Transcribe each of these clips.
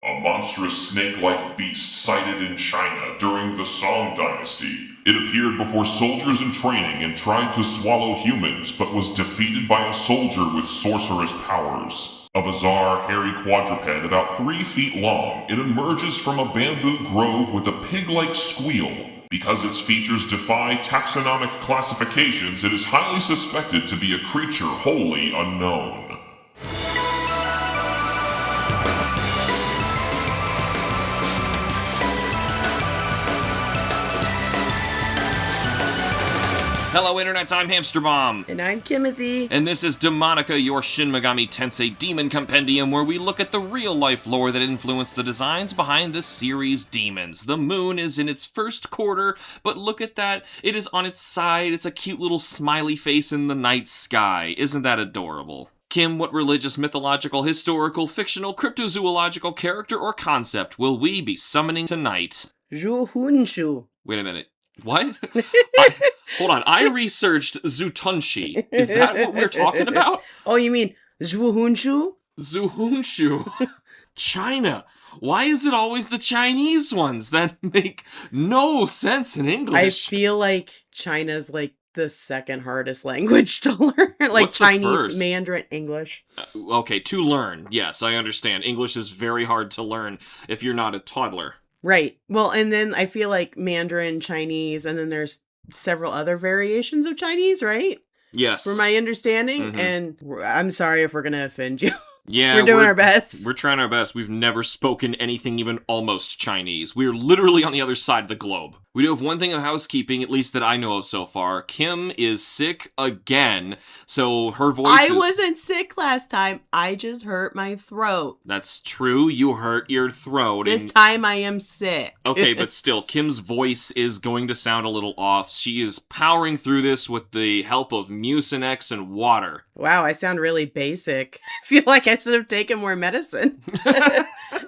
a monstrous snake-like beast sighted in China during the Song Dynasty. It appeared before soldiers in training and tried to swallow humans, but was defeated by a soldier with sorcerous powers. A bizarre, hairy quadruped about 3 feet long, it emerges from a bamboo grove with a pig-like squeal. Because its features defy taxonomic classifications, it is highly suspected to be a creature wholly unknown. Hello Internet, I'm HamsterBomb. And I'm Timothy. And this is Demonica, your Shin Megami Tensei Demon Compendium, where we look at the real-life lore that influenced the designs behind the series' demons. The moon is in its first quarter, but look at that, it is on its side, it's a cute little smiley face in the night sky. Isn't that adorable? Kim, what religious, mythological, historical, fictional, cryptozoological character or concept will we be summoning tonight? Zhuhunshu. Wait a minute. What? Hold on, I researched Zutunshi. Is that what we're talking about? Oh, you mean Zhuhunshu? Zuhunshu. China. Why is it always the Chinese ones that make no sense in English? I feel like China's like the second hardest language to learn. Like What's the Chinese, first? Mandarin, English. Okay, to learn. Yes, I understand. English is very hard to learn if you're not a toddler. Right. Well, and then I feel like Mandarin, Chinese, and then there's several other variations of Chinese, right? Yes. From my understanding. Mhm. And I'm sorry if we're going to offend you. Yeah, we're doing our best. We're trying our best. We've never spoken anything even almost Chinese. We're literally on the other side of the globe. We do have one thing of housekeeping, at least that I know of so far. Kim is sick again, so her voice I wasn't sick last time. I just hurt my throat. That's true. You hurt your throat. This time I am sick. Okay, but still, Kim's voice is going to sound a little off. She is powering through this with the help of Mucinex and water. Wow, I sound really basic. I feel like I should have taken more medicine.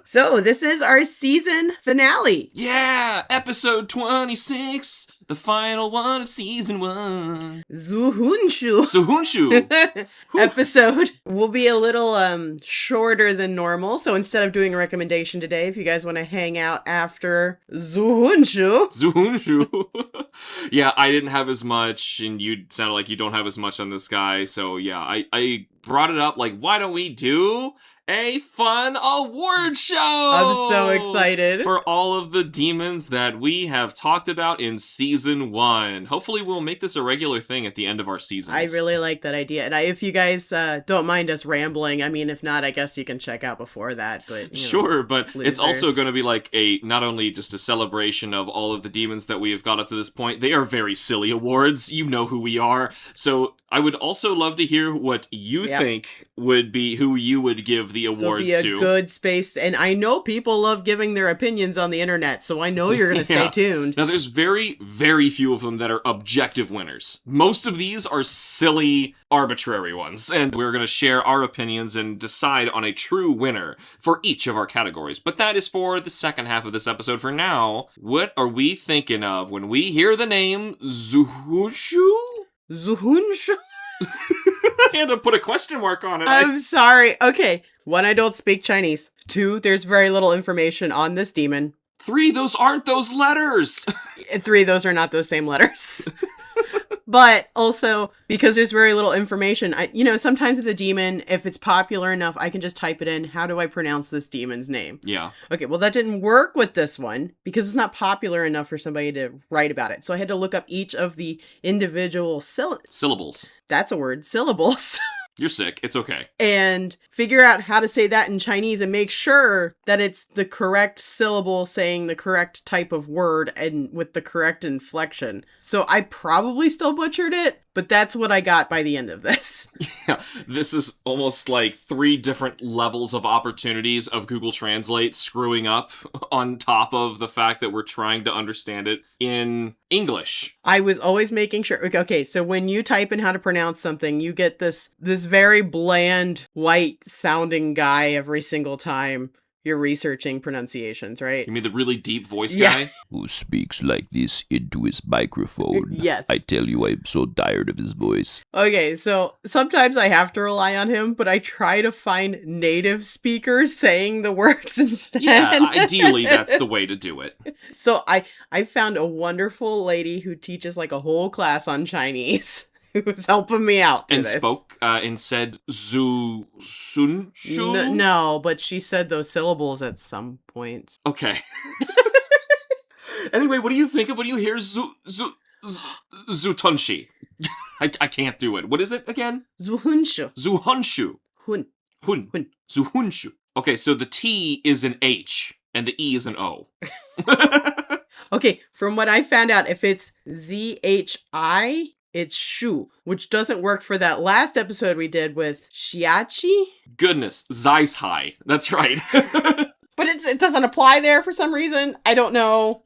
So, this is our season finale. Yeah, episode 26, the final one of season 1. Zuhunshu. Zuhunshu. Episode will be a little shorter than normal. So, instead of doing a recommendation today, if you guys want to hang out after Zuhunshu. Zuhunshu. Yeah, I didn't have as much, and you sounded like you don't have as much on this guy. So, yeah, I brought it up like, why don't we do a fun award show? I'm so excited. For all of the demons that we have talked about in season 1. Hopefully we'll make this a regular thing at the end of our seasons. I really like that idea. And if you guys don't mind us rambling, I mean, if not, I guess you can check out before that. But sure, but losers. It's also going to be like not only just a celebration of all of the demons that we have got up to this point, they are very silly awards. You know who we are. So I would also love to hear what you think would be who you would give the awards to. To. A good space, and I know people love giving their opinions on the internet, so I know you're going to stay tuned. Now, there's very, very few of them that are objective winners. Most of these are silly, arbitrary ones, and we're going to share our opinions and decide on a true winner for each of our categories. But that is for the second half of this episode. For now, what are we thinking of when we hear the name Zuhunshu? Zuhunshu? I had to put a question mark on it. I'm sorry. Okay. 1, I don't speak Chinese. 2, there's very little information on this demon. 3, those aren't those letters. 3, those are not those same letters. But also, because there's very little information, sometimes with a demon, if it's popular enough, I can just type it in. How do I pronounce this demon's name? Yeah. Okay, well, that didn't work with this one because it's not popular enough for somebody to write about it. So I had to look up each of the individual syllables. That's a word. Syllables. You're sick. It's okay. And figure out how to say that in Chinese and make sure that it's the correct syllable saying the correct type of word and with the correct inflection. So I probably still butchered it, but that's what I got by the end of this. Yeah, this is almost like 3 different levels of opportunities of Google Translate screwing up on top of the fact that we're trying to understand it in English. I was always making sure. Okay, so when you type in how to pronounce something, you get this very bland, white sounding guy every single time you're researching pronunciations, right? You mean the really deep voice Yeah. guy? Who speaks like this into his microphone? Yes. I tell you, I'm so tired of his voice. Okay, so sometimes I have to rely on him, but I try to find native speakers saying the words instead. Yeah, ideally that's the way to do it. So I found a wonderful lady who teaches like a whole class on Chinese who's helping me out through And this. spoke and said sun shu. No, but she said those syllables at some points. Okay. Anyway, what do you think of when you hear zutunshi? I can't do it. What is it again? Zuhunshu. Zuhunshu. Hun. Hun. Hun. Zuhunshu. Okay, so the T is an H and the E is an O. Okay, from what I found out, if it's ZHI, it's shu, which doesn't work for that last episode we did with Shiachi. Goodness, Zeiss high. That's right. But it doesn't apply there for some reason. I don't know.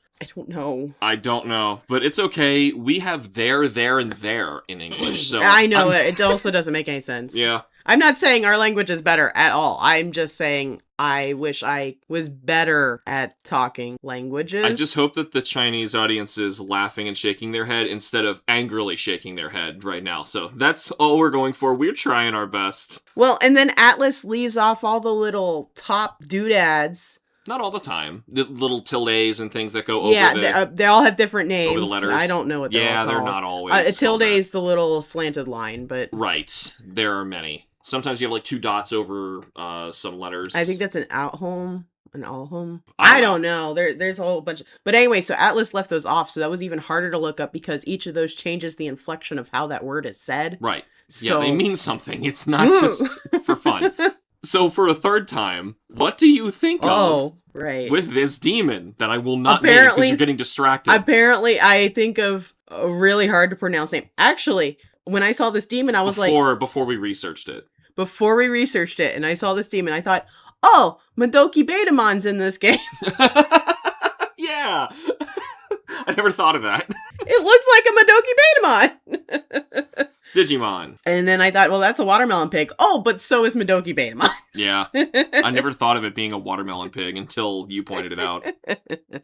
I don't know, but it's okay. We have there, and there in English, so I know it also doesn't make any sense. Yeah. I'm not saying our language is better at all. I'm just saying I wish I was better at talking languages. I just hope that the Chinese audience is laughing and shaking their head instead of angrily shaking their head right now. So that's all we're going for. We're trying our best. Well, and then Atlas leaves off all the little top doodads. Not all the time. The little tildes and things that go over Yeah, they all have different names. over the letters. I don't know what they're all Yeah, they're called. not always. A tilde all that. is the little slanted line, but Right. There are many. Sometimes you have like two dots over some letters. I think that's an out home, an all home. I I don't don't know. There's a whole bunch. But anyway, so Atlas left those off, so that was even harder to look up because each of those changes the inflection of how that word is said. Right. So Yeah, they mean something. It's not just for fun. So for a third time, what do you think of right. with this demon that I will not name Apparently- because you're getting distracted? Apparently, I think of a really hard to pronounce name. Actually, when I saw this demon, I was before we researched it. before we researched it, and I saw this demon, I thought, oh, Madoki Betamon's in this game. Yeah. I never thought of that. It looks like a Madoki Betamon. Digimon. And then I thought, well, that's a watermelon pig. Oh, but so is Madoki Betamon. Yeah. I never thought of it being a watermelon pig until you pointed it out.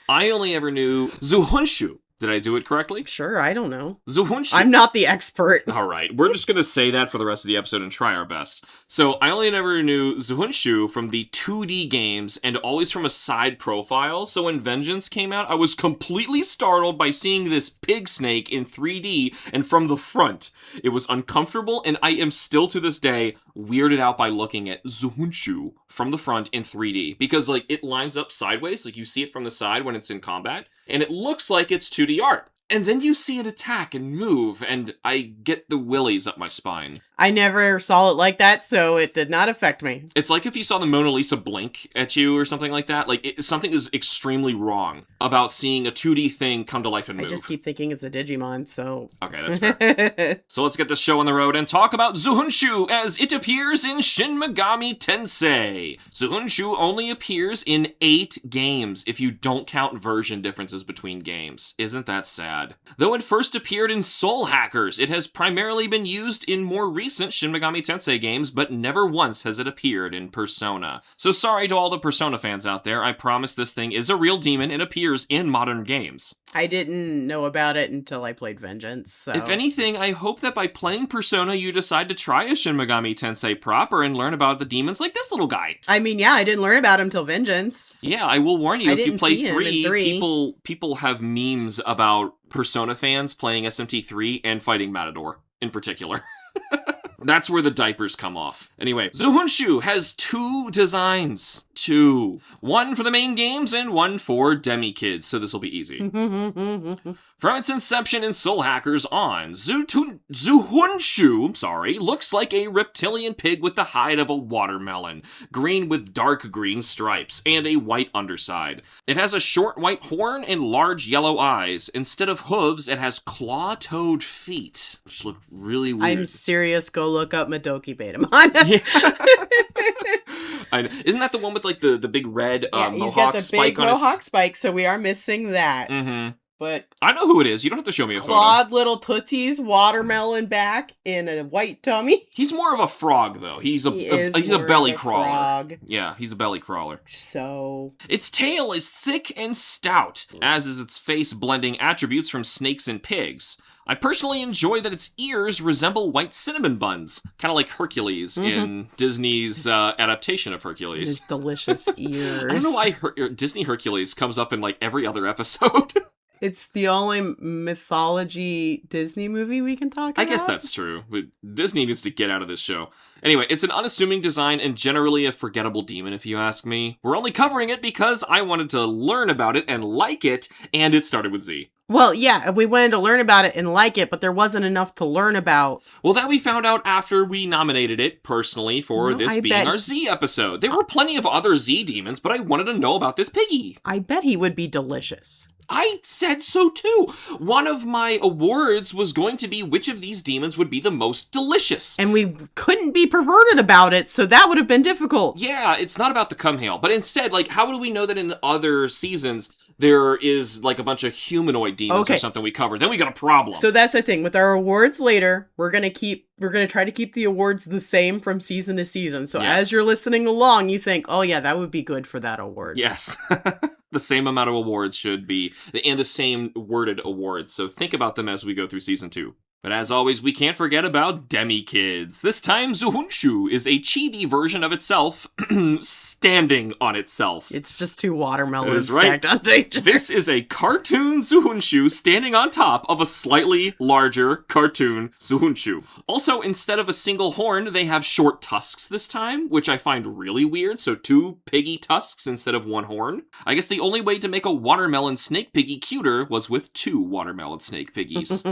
I only ever knew Zuhunshu. Did I do it correctly? Sure, I don't know. Zuhunshu. I'm not the expert. All right, we're just going to say that for the rest of the episode and try our best. So, I only ever knew Zuhunshu from the 2D games and always from a side profile. So, when Vengeance came out, I was completely startled by seeing this pig snake in 3D and from the front. It was uncomfortable, and I am still to this day weirded out by looking at Zuhunshu from the front in 3D because, like, it lines up sideways, like you see it from the side when it's in combat, and it looks like it's 2D art. And then you see it attack and move, and I get the willies up my spine. I never saw it like that, so it did not affect me. It's like if you saw the Mona Lisa blink at you or something like that. Like, something is extremely wrong about seeing a 2D thing come to life and move. I just keep thinking it's a Digimon, so... Okay, that's fair. So let's get this show on the road and talk about Zuhunshu as it appears in Shin Megami Tensei. Zuhunshu only appears in 8 games if you don't count version differences between games. Isn't that sad? Though it first appeared in Soul Hackers, it has primarily been used in more recent Shin Megami Tensei games, but never once has it appeared in Persona. So sorry to all the Persona fans out there, I promise this thing is a real demon and appears in modern games. I didn't know about it until I played Vengeance, so... If anything, I hope that by playing Persona you decide to try a Shin Megami Tensei proper and learn about the demons like this little guy. I mean, yeah, I didn't learn about him till Vengeance. Yeah, I will warn you, I if you didn't play see him in 3, 3. people have memes about Persona fans playing SMT3 and fighting Matador in particular. That's where the diapers come off. Anyway, Zuhunshu has 2 designs. 2. One for the main games and one for demi kids, so this will be easy. From its inception in Soul Hackers on, Zuhunshu, looks like a reptilian pig with the hide of a watermelon, green with dark green stripes, and a white underside. It has a short white horn and large yellow eyes. Instead of hooves, it has claw-toed feet, which look really weird. I'm serious, go look up Madoki Betamon. Isn't that the one with like the big red Yeah, he's mohawk got the spike big on his... mohawk spike, so we are missing that. Mm-hmm. but I know who it is. You don't have to show me a photo. clawed little tootsies, watermelon back, in a white tummy. He's more of a frog, though. He's a more belly of a crawler. frog. Yeah, he's a belly crawler. So... Its tail is thick and stout, as is its face, blending attributes from snakes and pigs. I personally enjoy that its ears resemble white cinnamon buns, kind of like Hercules in Disney's adaptation of Hercules. His delicious ears. I don't know why Disney Hercules comes up in like every other episode. It's the only mythology Disney movie we can talk about. I guess that's true, but Disney needs to get out of this show. Anyway, it's an unassuming design and generally a forgettable demon, if you ask me. We're only covering it because I wanted to learn about it and like it, and it started with Z. Well, yeah, we wanted to learn about it and like it, but there wasn't enough to learn about. Well, that we found out after we nominated it, personally, for this being our Z episode. There were plenty of other Z demons, but I wanted to know about this piggy. I bet he would be delicious. I said so too. One of my awards was going to be which of these demons would be the most delicious. And we couldn't be perverted about it, so that would have been difficult. Yeah, it's not about the cum hail, but instead, like, how do we know that in other seasons there is like a bunch of humanoid demons or something we covered? Then we got a problem. So that's the thing. With our awards later, we're gonna try to keep the awards the same from season to season. So as you're listening along, you think, oh yeah, that would be good for that award. Yes. The same amount of awards should be, and the same worded awards. So think about them as we go through season 2. But as always, we can't forget about Demi-Kids. This time, Zuhunshu is a chibi version of itself, standing on itself. It's just two watermelons right. stacked on each other. This is a cartoon Zuhunshu standing on top of a slightly larger cartoon Zuhunshu. Also, instead of a single horn, they have short tusks this time, which I find really weird. So 2 piggy tusks instead of 1 horn. I guess the only way to make a watermelon snake piggy cuter was with 2 watermelon snake piggies.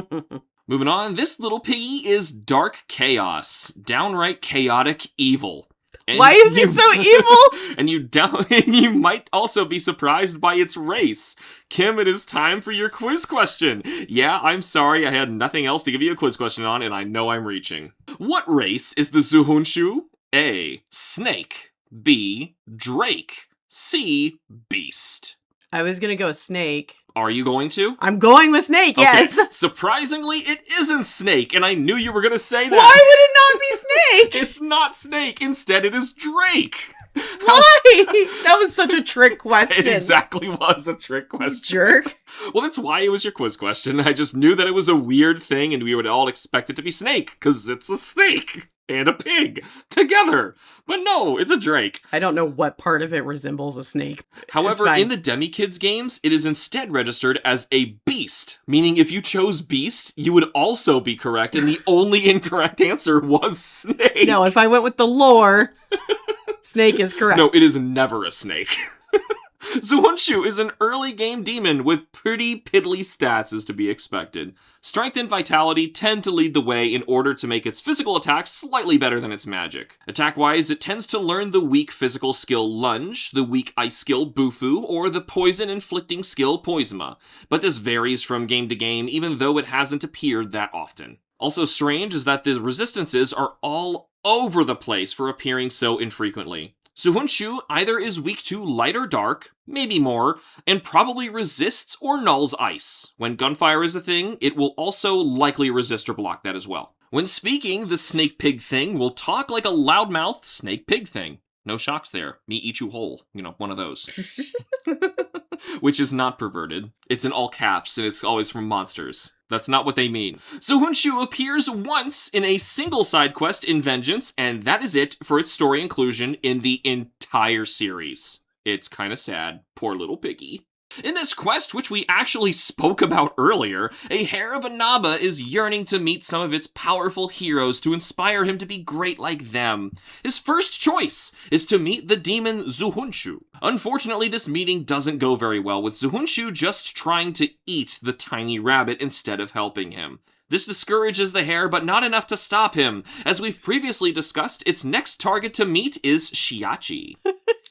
Moving on, this little piggy is dark chaos, downright chaotic evil. And why is he so evil? And you might also be surprised by its race. Kim, it is time for your quiz question. Yeah, I'm sorry, I had nothing else to give you a quiz question on, and I know I'm reaching. What race is the Zuhunshu? A. Snake. B. Drake. C. Beast. I was gonna go snake. Are you going to? I'm going with snake, yes. Okay. Surprisingly, it isn't snake, and I knew you were going to say that. Why would it not be snake? It's not snake. Instead, it is Drake. Why? That was such a trick question. It exactly was a trick question. Jerk. Well, that's why it was your quiz question. I just knew that it was a weird thing, and we would all expect it to be snake, because it's a snake and a pig together. But no, it's a Drake. I don't know what part of it resembles a snake. However, in the Demi-Kids games, it is instead registered as a beast, meaning if you chose beast, you would also be correct, and the only incorrect answer was snake. No, if I went with the lore, snake is correct. No, it is never a snake. Zuhunshu is an early game demon with pretty piddly stats as to be expected. Strength and vitality tend to lead the way in order to make its physical attacks slightly better than its magic. Attack-wise, it tends to learn the weak physical skill Lunge, the weak ice skill Bufu, or the poison-inflicting skill Poisma. But this varies from game to game, even though it hasn't appeared that often. Also strange is that the resistances are all over the place for appearing so infrequently. Zuhunshu either is weak to light or dark, maybe more, and probably resists or nulls ice. When gunfire is a thing, it will also likely resist or block that as well. When speaking, the snake pig thing will talk like a loudmouth snake pig thing. No shocks there. Me eat you whole. You know, one of those. Which is not perverted. It's in all caps, and it's always from monsters. That's not what they mean. Zuhunshu appears once in a single side quest in Vengeance, and that is it for its story inclusion in the entire series. It's kinda sad. Poor little piggy. In this quest, which we actually spoke about earlier, a hair of a Naba is yearning to meet some of its powerful heroes to inspire him to be great like them. His first choice is to meet the demon Zuhunshu. Unfortunately, this meeting doesn't go very well, with Zuhunshu just trying to eat the tiny rabbit instead of helping him. This discourages the hare, but not enough to stop him. As we've previously discussed, its next target to meet is Shiachi.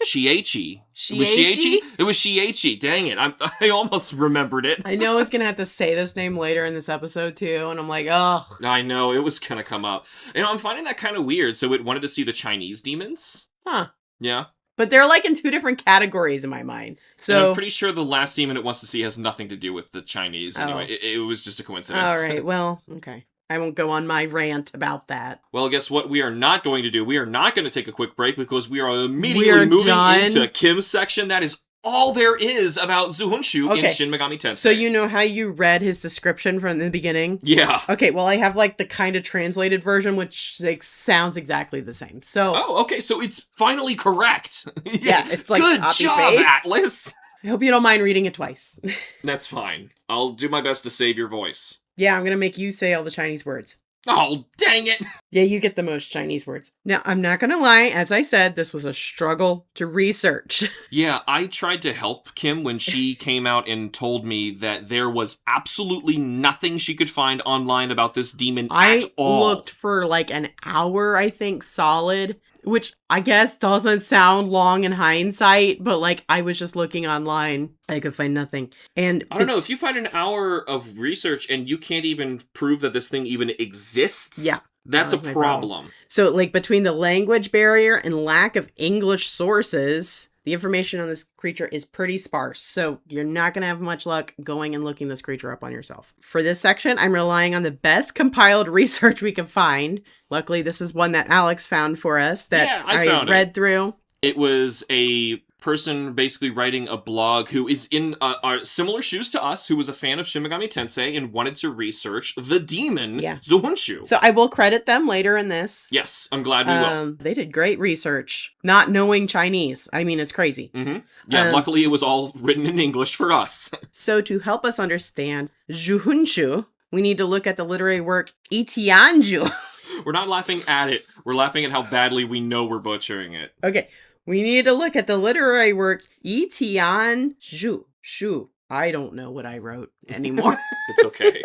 Shiachi. Shiachi? It was Shiachi. Dang it. I almost remembered it. I know I was going to have to say this name later in this episode, too, and I'm like, ugh. I know, it was going to come up. You know, I'm finding that kind of weird, so it wanted to see the Chinese demons. Huh. Yeah. But they're like in two different categories in my mind. And So I'm pretty sure the last demon it wants to see has nothing to do with the Chinese. Anyway, it was just a coincidence. all right, well, okay. I won't go on my rant about that. Well, guess what we are not going to do? We are not going to take a quick break because we are immediately moving into Kim's section. That is all there is about Zuhunshu in Shin Megami Tensei. So you know how you read his description from the beginning? Yeah. Okay, well, I have like the kind of translated version, which like sounds exactly the same. So Oh, okay, so it's finally correct. yeah, it's like good job, copy-paste. Atlas. I hope you don't mind reading it twice. That's fine. I'll do my best to save your voice. Yeah, I'm gonna make you say all the Chinese words. Oh, dang it! Yeah, you get the most Chinese words. Now, I'm not gonna lie, as I said, this was a struggle to research. Yeah, I tried to help Kim when she came out and told me that there was absolutely nothing she could find online about this demon at all. I looked for like an hour, I think, solid, which I guess doesn't sound long in hindsight, but like I was just looking online. I could find nothing. And I don't know, if you find an hour of research and you can't even prove that this thing even exists, yeah, that's a my problem. So like between the language barrier and lack of English sources, the information on this creature is pretty sparse, so you're not going to have much luck going and looking this creature up on yourself. For this section, I'm relying on the best compiled research we can find. Luckily, this is one that Alex found for us that I read through. It was a person basically writing a blog who is in similar shoes to us, who was a fan of Shin Megami Tensei and wanted to research the demon Zuhunshu. So I will credit them later in this. Yes, I'm glad we will. They did great research, not knowing Chinese. I mean, it's crazy. Mm-hmm. Yeah, luckily it was all written in English for us. So to help us understand Zuhunshu, we need to look at the literary work Itianju. We're not laughing at it. We're laughing at how badly we know we're butchering it. Okay. We need to look at the literary work Itianju. Shu. I don't know what I wrote anymore. It's okay.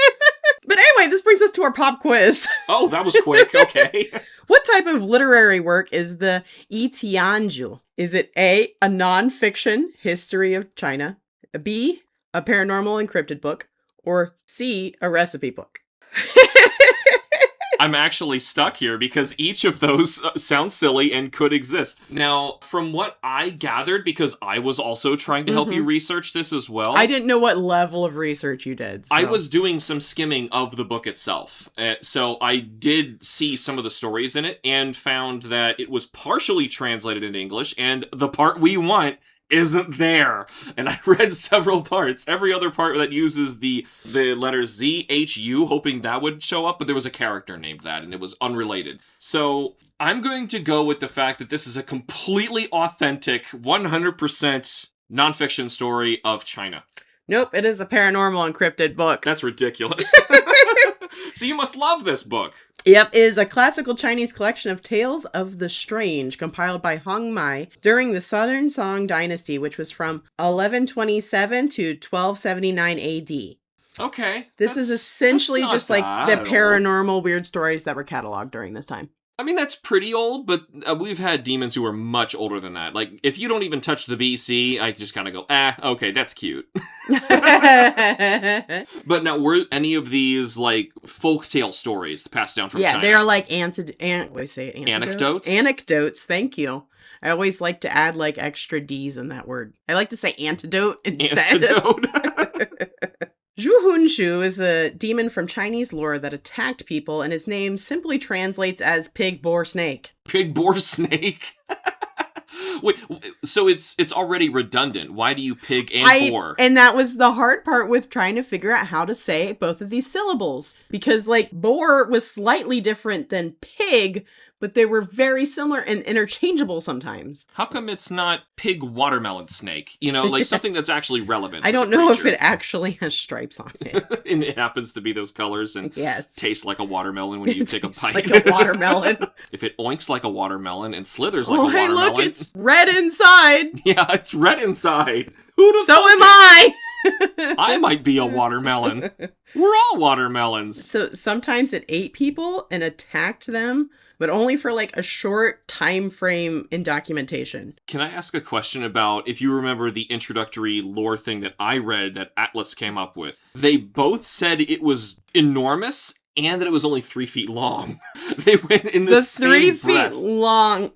But anyway, this brings us to our pop quiz. Oh, that was quick. Okay. What type of literary work is the Itianju? Is it A, a non-fiction history of China, B, a paranormal encrypted book, or C, a recipe book? I'm actually stuck here because each of those sounds silly and could exist. Now, from what I gathered, because I was also trying to help you research this as well. I didn't know what level of research you did. So. I was doing some skimming of the book itself. So I did see some of the stories in it and found that it was partially translated into English, and the part we want isn't there. And I read several parts, every other part that uses the letters Z, H, U, hoping that would show up, but there was a character named that, and it was unrelated. So I'm going to go with the fact that this is a completely authentic, 100% nonfiction story of China. Nope, it is a paranormal encrypted book. That's ridiculous. So you must love this book. Yep, it is a classical Chinese collection of tales of the strange compiled by Hong Mai during the Southern Song Dynasty, which was from 1127 to 1279 AD. Okay. This is essentially just like the paranormal weird stories that were cataloged during this time. I mean, that's pretty old, but we've had demons who are much older than that. Like, if you don't even touch the BC, I just kind of go, okay, that's cute. But now, were any of these, like, folktale stories passed down from China? Yeah, they are like anecdotes? Anecdotes, thank you. I always like to add, like, extra D's in that word. I like to say antidote instead. Antidote. Zuhunshu is a demon from Chinese lore that attacked people, and his name simply translates as pig, boar, snake. Pig, boar, snake? Wait, so it's already redundant. Why do you pig and boar? And that was the hard part with trying to figure out how to say both of these syllables. Because, like, boar was slightly different than pig, but they were very similar and interchangeable sometimes. How come it's not pig watermelon snake? You know, like something that's actually relevant. I don't know if it actually has stripes on it. And it happens to be those colors and tastes like a watermelon when you take a bite. Like a watermelon. If it oinks like a watermelon and slithers like a watermelon. Oh, hey, look, it's red inside. Yeah, it's red inside. Who'd have So thought am I. I might be a watermelon. We're all watermelons. So sometimes it ate people and attacked them, but only for like a short time frame in documentation. Can I ask a question about if you remember the introductory lore thing that I read that Atlas came up with? They both said it was enormous and that it was only 3 feet long. They went in the same 3 breath. feet long.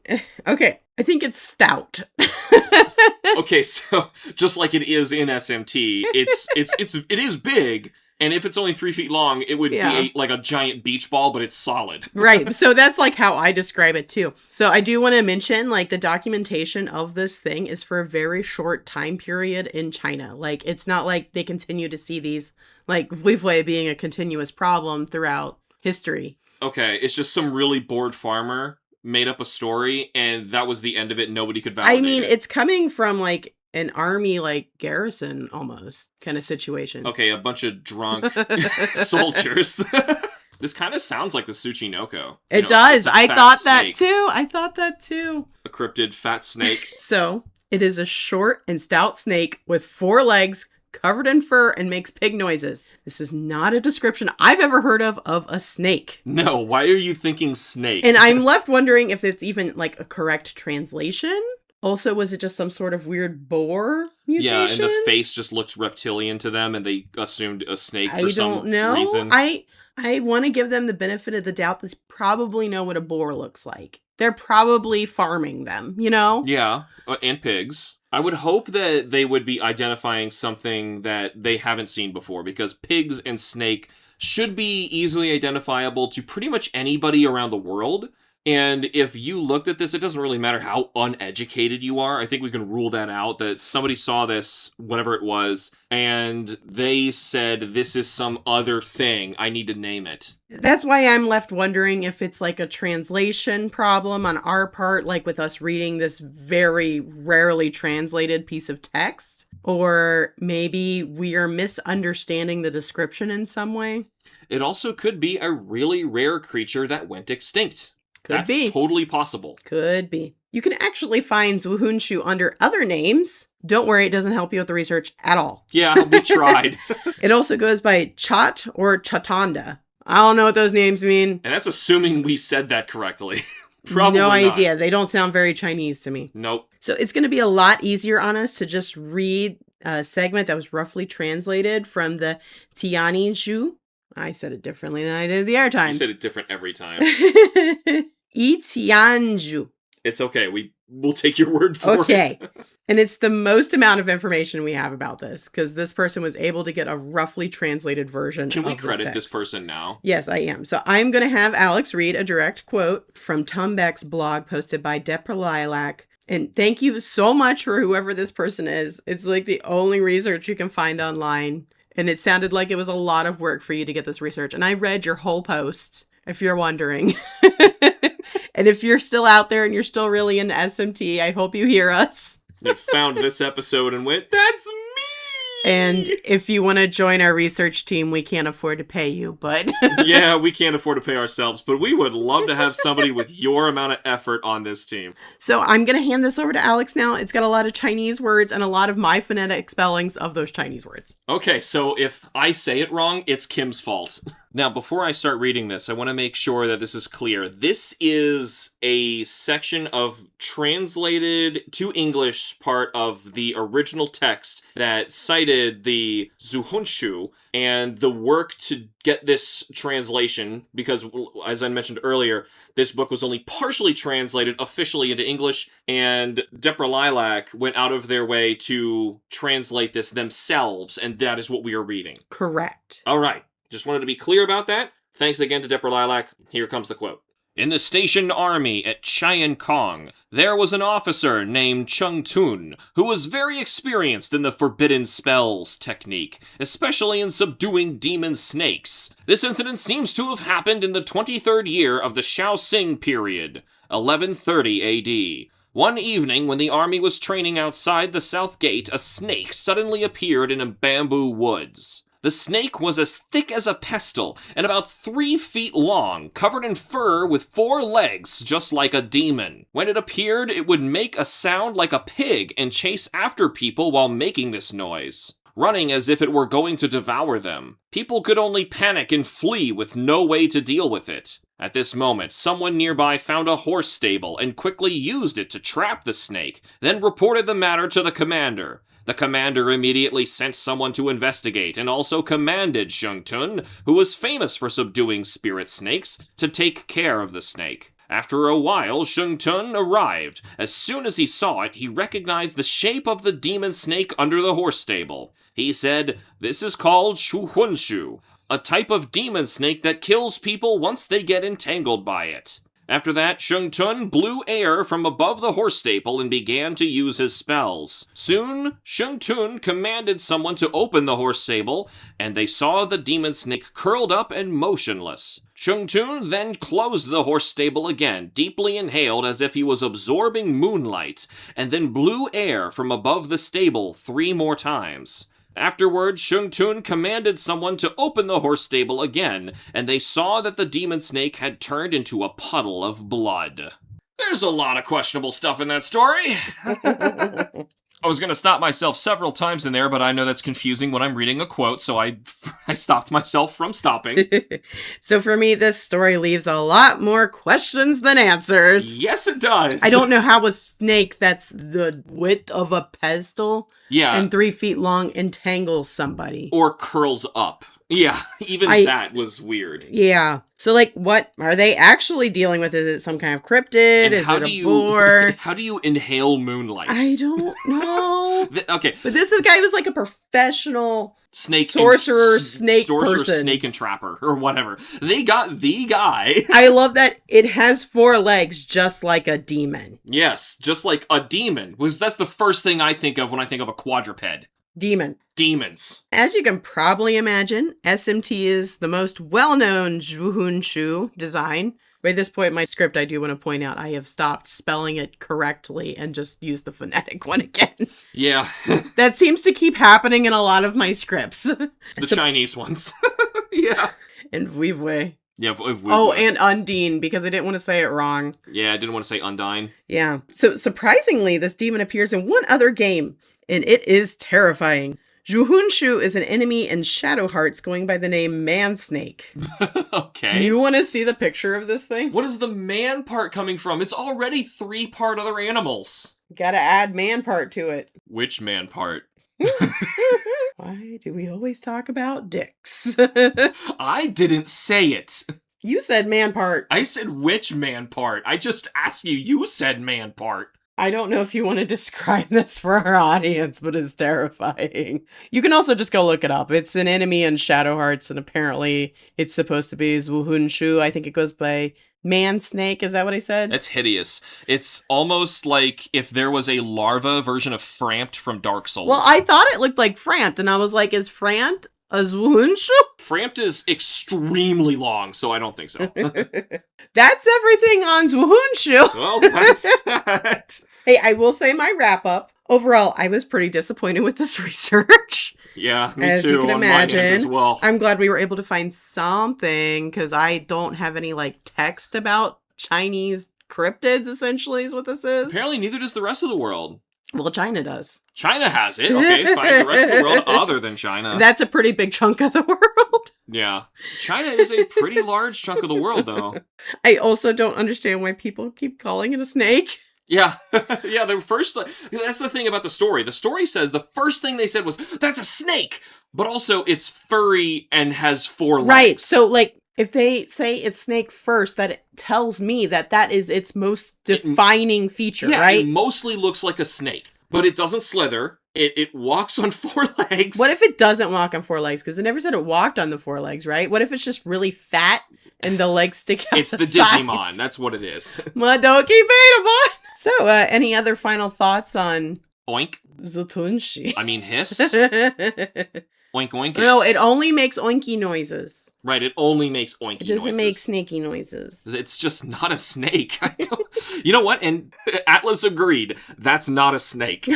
Okay. I think it's stout. Okay, so just like it is in SMT, it is big, and if it's only 3 feet long, it would be like a giant beach ball, but it's solid. Right. So that's like how I describe it too. So I do want to mention like the documentation of this thing is for a very short time period in China. Like it's not like they continue to see these like Vlivle being a continuous problem throughout history. Okay, it's just some really bored farmer made up a story, and that was the end of it. Nobody could validate I mean, it. it's coming from like an army like garrison almost kind of situation. Okay, a bunch of drunk soldiers. This kind of sounds like the Tsuchinoko. It does. I thought that too. A cryptid fat snake. So it is a short and stout snake with 4 legs, covered in fur, and makes pig noises. This is not a description I've ever heard of a snake. No, why are you thinking snake? And I'm left wondering if it's even like a correct translation. Also, was it just some sort of weird boar mutation? Yeah, and the face just looked reptilian to them, and they assumed a snake for some reason. I want to give them the benefit of the doubt. They probably know what a boar looks like. They're probably farming them, you know? Yeah, and pigs. I would hope that they would be identifying something that they haven't seen before, because pigs and snake should be easily identifiable to pretty much anybody around the world. And if you looked at this, it doesn't really matter how uneducated you are. I think we can rule that out, that somebody saw this, whatever it was, and they said, this is some other thing. I need to name it. That's why I'm left wondering if it's like a translation problem on our part, like with us reading this very rarely translated piece of text, or maybe we are misunderstanding the description in some way. It also could be a really rare creature that went extinct. That's totally possible. Could be. You can actually find Zuhunshu under other names. Don't worry, it doesn't help you with the research at all. Yeah, we tried. It also goes by Chat or Chatanda. I don't know what those names mean. And that's assuming we said that correctly. Probably no not. idea. They don't sound very Chinese to me. Nope. So it's going to be a lot easier on us to just read a segment that was roughly translated from the Tianjin. I said it differently than I did the other times. You said it different every time. Tianjin. It's okay. We'll take your word for it. Okay. And it's the most amount of information we have about this, because this person was able to get a roughly translated version. Can we of credit this this person now? Yes, I am. So I'm going to have Alex read a direct quote from Tumbeck's blog posted by Depra Lilac. And thank you so much for whoever this person is. It's like the only research you can find online. And it sounded like it was a lot of work for you to get this research. And I read your whole post, if you're wondering. And if you're still out there and you're still really into SMT, I hope you hear us. You found this episode and went, that's me! And if you want to join our research team, we can't afford to pay you, but... Yeah, we can't afford to pay ourselves, but we would love to have somebody with your amount of effort on this team. So I'm going to hand this over to Alex now. It's got a lot of Chinese words and a lot of my phonetic spellings of those Chinese words. Okay, so if I say it wrong, it's Kim's fault. Now, before I start reading this, I want to make sure that this is clear. This is a section of translated to English part of the original text that cited the Zuhunshu and the work to get this translation, because, as I mentioned earlier, this book was only partially translated officially into English, and Depra Lilac went out of their way to translate this themselves, and that is what we are reading. Correct. All right. Just wanted to be clear about that. Thanks again to Depra Lilac. Here comes the quote. In the stationed army at Chian Kong, there was an officer named Chung Tun, who was very experienced in the forbidden spells technique, especially in subduing demon snakes. This incident seems to have happened in the 23rd year of the Shaoxing period, 1130 AD. One evening, when the army was training outside the south gate, a snake suddenly appeared in a bamboo woods. The snake was as thick as a pestle and about 3 feet long, covered in fur with 4 legs, just like a demon. When it appeared, it would make a sound like a pig and chase after people while making this noise, running as if it were going to devour them. People could only panic and flee with no way to deal with it. At this moment, someone nearby found a horse stable and quickly used it to trap the snake, then reported the matter to the commander. The commander immediately sent someone to investigate and also commanded Shung Tun, who was famous for subduing spirit snakes, to take care of the snake. After a while, Shung Tun arrived. As soon as he saw it, he recognized the shape of the demon snake under the horse stable. He said, "This is called Shuhunshu, a type of demon snake that kills people once they get entangled by it." After that, Shung Tun blew air from above the horse stable and began to use his spells. Soon, Shung Tun commanded someone to open the horse stable, and they saw the demon snake curled up and motionless. Shung Tun then closed the horse stable again, deeply inhaled as if he was absorbing moonlight, and then blew air from above the stable 3 more times. Afterward, Shung Tun commanded someone to open the horse stable again, and they saw that the demon snake had turned into a puddle of blood. There's a lot of questionable stuff in that story. I was going to stop myself several times in there, but I know that's confusing when I'm reading a quote, so I stopped myself from stopping. So for me, this story leaves a lot more questions than answers. Yes, it does. I don't know how a snake that's the width of a pedestal and 3 feet long entangles somebody. Or curls up. Yeah, even that was weird. Yeah. So, like, what are they actually dealing with? Is it some kind of cryptid? And is it a boar? How do you inhale moonlight? I don't know. Okay. But this guy was like a professional sorcerer, snake person. snake and trapper, or whatever. They got the guy. I love that it has 4 legs, just like a demon. Yes, just like a demon. That's the first thing I think of when I think of a quadruped. Demon. Demons. As you can probably imagine, SMT is the most well-known Zhuhunshu design. By this point in my script, I do want to point out I have stopped spelling it correctly and just used the phonetic one again. Yeah. That seems to keep happening in a lot of my scripts. The Chinese ones. Yeah. And Vivwe. Yeah, and Undine, because I didn't want to say it wrong. Yeah, I didn't want to say Undine. Yeah. So surprisingly, this demon appears in one other game, and it is terrifying. Zhuhunshu is an enemy in Shadow Hearts going by the name Man Snake. Okay. Do you want to see the picture of this thing? What is the man part coming from? It's already 3 part other animals. Gotta add man part to it. Which man part? Why do we always talk about dicks? I didn't say it. You said man part. I said which man part. I just asked you. You said man part. I don't know if you want to describe this for our audience, but it's terrifying. You can also just go look it up. It's an enemy in Shadow Hearts, and apparently it's supposed to be Zhuhunshu. I think it goes by Man Snake. Is that what I said? That's hideous. It's almost like if there was a larva version of Frampt from Dark Souls. Well, I thought it looked like Frampt, and I was like, is Frampt a Zhuhunshu? Frampt is extremely long, so I don't think so. That's everything on Zhuhunshu. Well, that's that. Hey, I will say my wrap up. Overall, I was pretty disappointed with this research. Yeah, me as too. You can on imagine. my end as well. I'm glad we were able to find something, because I don't have any text about Chinese cryptids. Essentially, is what this is. Apparently, neither does the rest of the world. Well, China does. China has it. Okay, fine. The rest of the world, other than China. That's a pretty big chunk of the world. Yeah. China is a pretty large chunk of the world, though. I also don't understand why people keep calling it a snake. Yeah. Yeah, the first... That's the thing about the story. The story says the first thing they said was, that's a snake! But also, it's furry and has 4 legs. Right, so, if they say it's snake first, that it tells me that is its most defining feature, right? It mostly looks like a snake, but it doesn't slither. It walks on 4 legs. What if it doesn't walk on 4 legs? Because it never said it walked on the 4 legs, right? What if it's just really fat and the legs stick out? It's the sides? Digimon. That's what it is. Madoki Betamon. So, any other final thoughts on Oink. Zhuhunshu? I mean, hiss. Oink oink. No, it only makes oinky noises. Right, it only makes oinky noises. It doesn't make snaky noises. It's just not a snake. You know what? And Atlas agreed. That's not a snake.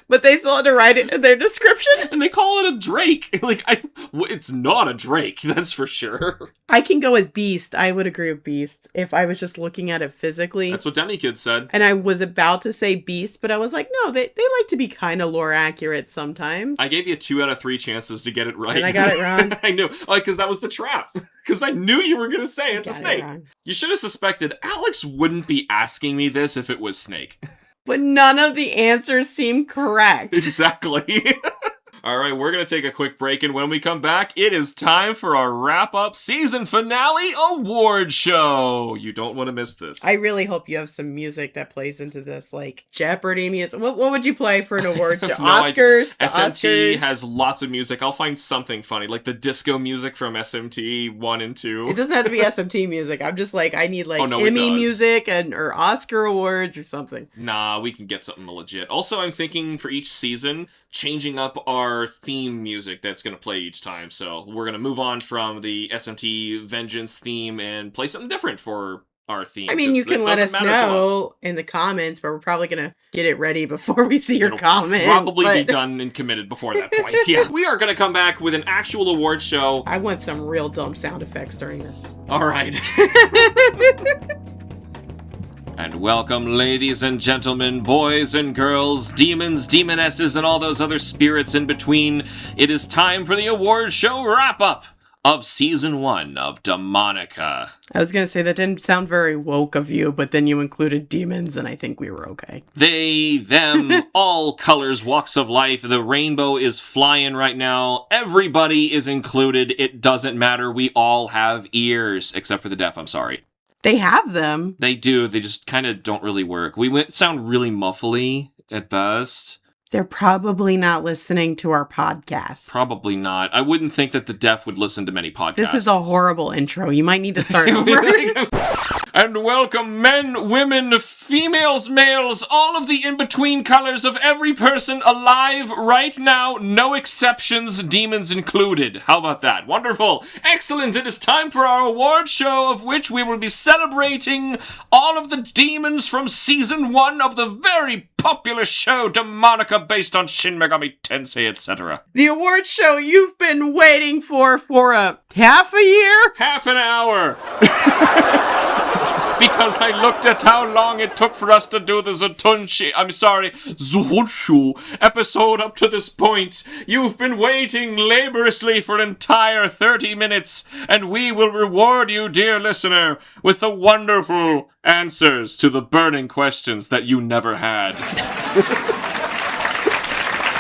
But they still had to write it in their description. And they call it a drake. It's not a drake, that's for sure. I can go with beast. I would agree with beast if I was just looking at it physically. That's what Demikid said. And I was about to say beast, but I was like, no, they like to be kind of lore accurate sometimes. I gave you 2 out of 3 chances to get it right. And I got it wrong. I knew. Because that was the trap. Because I knew you were going to say it's a snake. You should have suspected Alex wouldn't be asking me this if it was snake. But none of the answers seem correct. Exactly. All right, we're going to take a quick break, and when we come back, it is time for our wrap-up season finale award show. You don't want to miss this. I really hope you have some music that plays into this, like Jeopardy music. What would you play for an award show? Oscars? The SMT Oscars? has lots of music. I'll find something funny, like the disco music from SMT 1 and 2. It doesn't have to be SMT music. I'm just like, I need Oh, no, it Emmy does. music or Oscar awards or something. Nah, we can get something legit. Also, I'm thinking for each season, changing up our theme music that's going to play each time. So we're going to move on from the SMT Vengeance theme and play something different for our theme. I mean, you can let us know in the comments, but we're probably going to get it ready before we see your comment. Probably be done and committed before that point. Yeah, we are going to come back with an actual award show. I want some real dumb sound effects during this. All right. And welcome, ladies and gentlemen, boys and girls, demons, demonesses, and all those other spirits in between. It is time for the award show wrap-up of Season 1 of Demonica. I was going to say that didn't sound very woke of you, but then you included demons, and I think we were okay. They, them, all colors, walks of life. The rainbow is flying right now. Everybody is included. It doesn't matter. We all have ears, except for the deaf, I'm sorry. They have them. They do. They just kind of don't really work. We sound really muffly at best. They're probably not listening to our podcast. Probably not. I wouldn't think that the deaf would listen to many podcasts. This is a horrible intro. You might need to start over. And welcome men, women, females, males, all of the in-between colors of every person alive right now, no exceptions, demons included. How about that? Wonderful. Excellent. It is time for our award show, of which we will be celebrating all of the demons from Season 1 of the very popular show Demonica, based on Shin Megami Tensei, etc. The award show you've been waiting for a half a year? Half an hour. Because I looked at how long it took for us to do the Zuhonshu episode up to this point. You've been waiting laboriously for an entire 30 minutes, and we will reward you, dear listener, with the wonderful answers to the burning questions that you never had.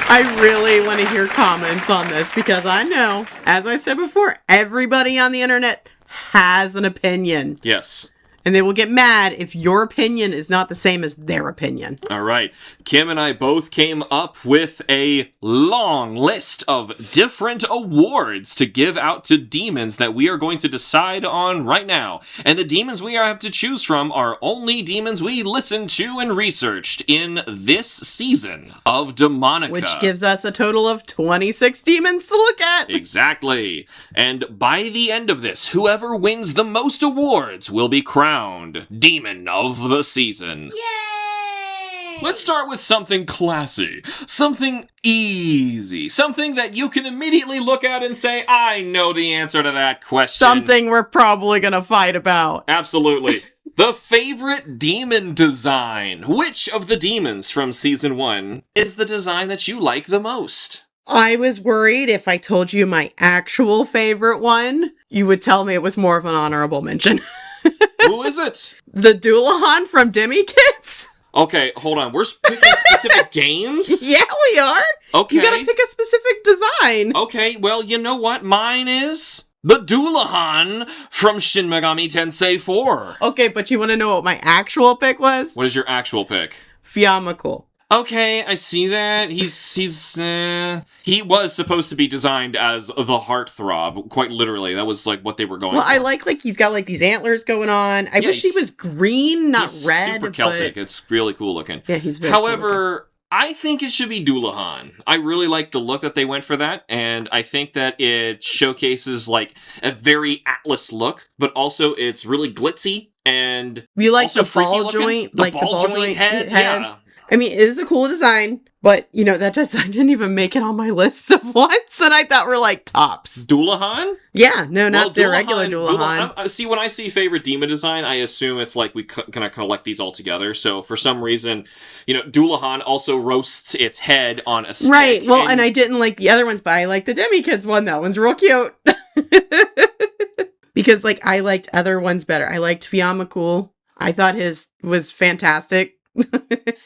I really want to hear comments on this because I know, as I said before, everybody on the internet has an opinion. Yes. And they will get mad if your opinion is not the same as their opinion. All right. Kim and I both came up with a long list of different awards to give out to demons that we are going to decide on right now. And the demons we have to choose from are only demons we listened to and researched in this season of Demonica. Which gives us a total of 26 demons to look at. Exactly. And by the end of this, whoever wins the most awards will be crowned Demon of the Season. Yay! Let's start with something classy, something easy, something that you can immediately look at and say, I know the answer to that question. Something we're probably gonna fight about. Absolutely. The favorite demon design. Which of the demons from Season 1 is the design that you like the most? I was worried if I told you my actual favorite one, you would tell me it was more of an honorable mention. Who is it? The Doulahan from Demi-Kids? Okay, hold on. We're picking specific games? Yeah, we are. Okay. You gotta pick a specific design. Okay, well, you know what? Mine is the Doulahan from Shin Megami Tensei 4. Okay, but you want to know what my actual pick was? What is your actual pick? Fiamakul. Okay, I see that. He was supposed to be designed as the heartthrob, quite literally. That was like what they were going for. Well, I like he's got like these antlers going on. I wish he was green, not he's red. Super Celtic. It's really cool looking. Yeah, he's very cool However, I think it should be Doulahan. I really like the look that they went for that, and I think that it showcases like a very Atlas look, but also it's really glitzy and You like also the ball freaky looking. joint, The like ball the ball joint head. Yeah. I mean, it is a cool design, but, you know, that design didn't even make it on my list of ones that I thought were, like, tops. Doulahan? Yeah, no, not the regular Doulahan. See, when I see favorite demon design, I assume it's like we kind of collect these all together. So for some reason, you know, Doulahan also roasts its head on a stick. Right, well, and I didn't like the other ones, but I like the Demi-Kids one. That one's real cute. Because, like, I liked other ones better. I liked Fiamakul. I thought his was fantastic.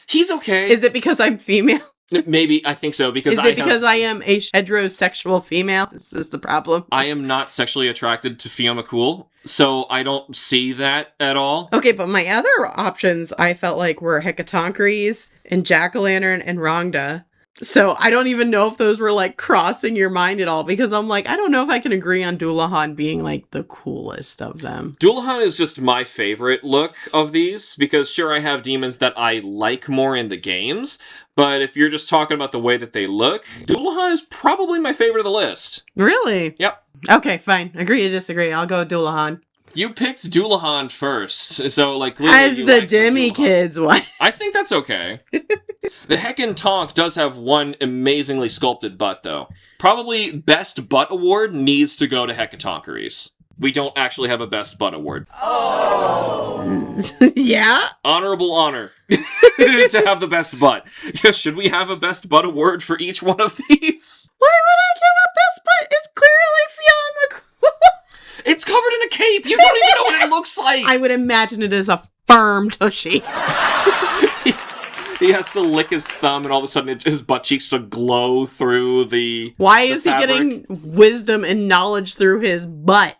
He's okay. Is it because I'm female? Maybe, I think so, because Is it because I am a heterosexual female? Is this the problem? I am not sexually attracted to Fiona Cool, so I don't see that at all. Okay, but my other options I felt like were Hecatonchires and Jack-o'-lantern and Rhonda. So I don't even know if those were like crossing your mind at all, because I'm like, I don't know if I can agree on Doulahan being like the coolest of them. Doulahan is just my favorite look of these, because sure, I have demons that I like more in the games, but if you're just talking about the way that they look, Doulahan is probably my favorite of the list. Really? Yep. Okay, fine. Agree to disagree. I'll go with Doulahan. You picked Doulahan first, so like clearly As you the like some Demi Doulahan. kids, what? I think that's okay. The Heckin' Tonk does have one amazingly sculpted butt, though. Probably Best Butt Award needs to go to Hecatonchires. We don't actually have a Best Butt Award. Yeah? Honorable honor to have the best butt. Should we have a Best Butt Award for each one of these? Why would I give a best butt? It's clearly Fiona. It's covered in a cape! You don't even know what it looks like! I would imagine it is a firm tushy. He has to lick his thumb and all of a sudden his butt cheeks to glow through the Why the is he fabric. getting wisdom and knowledge through his butt?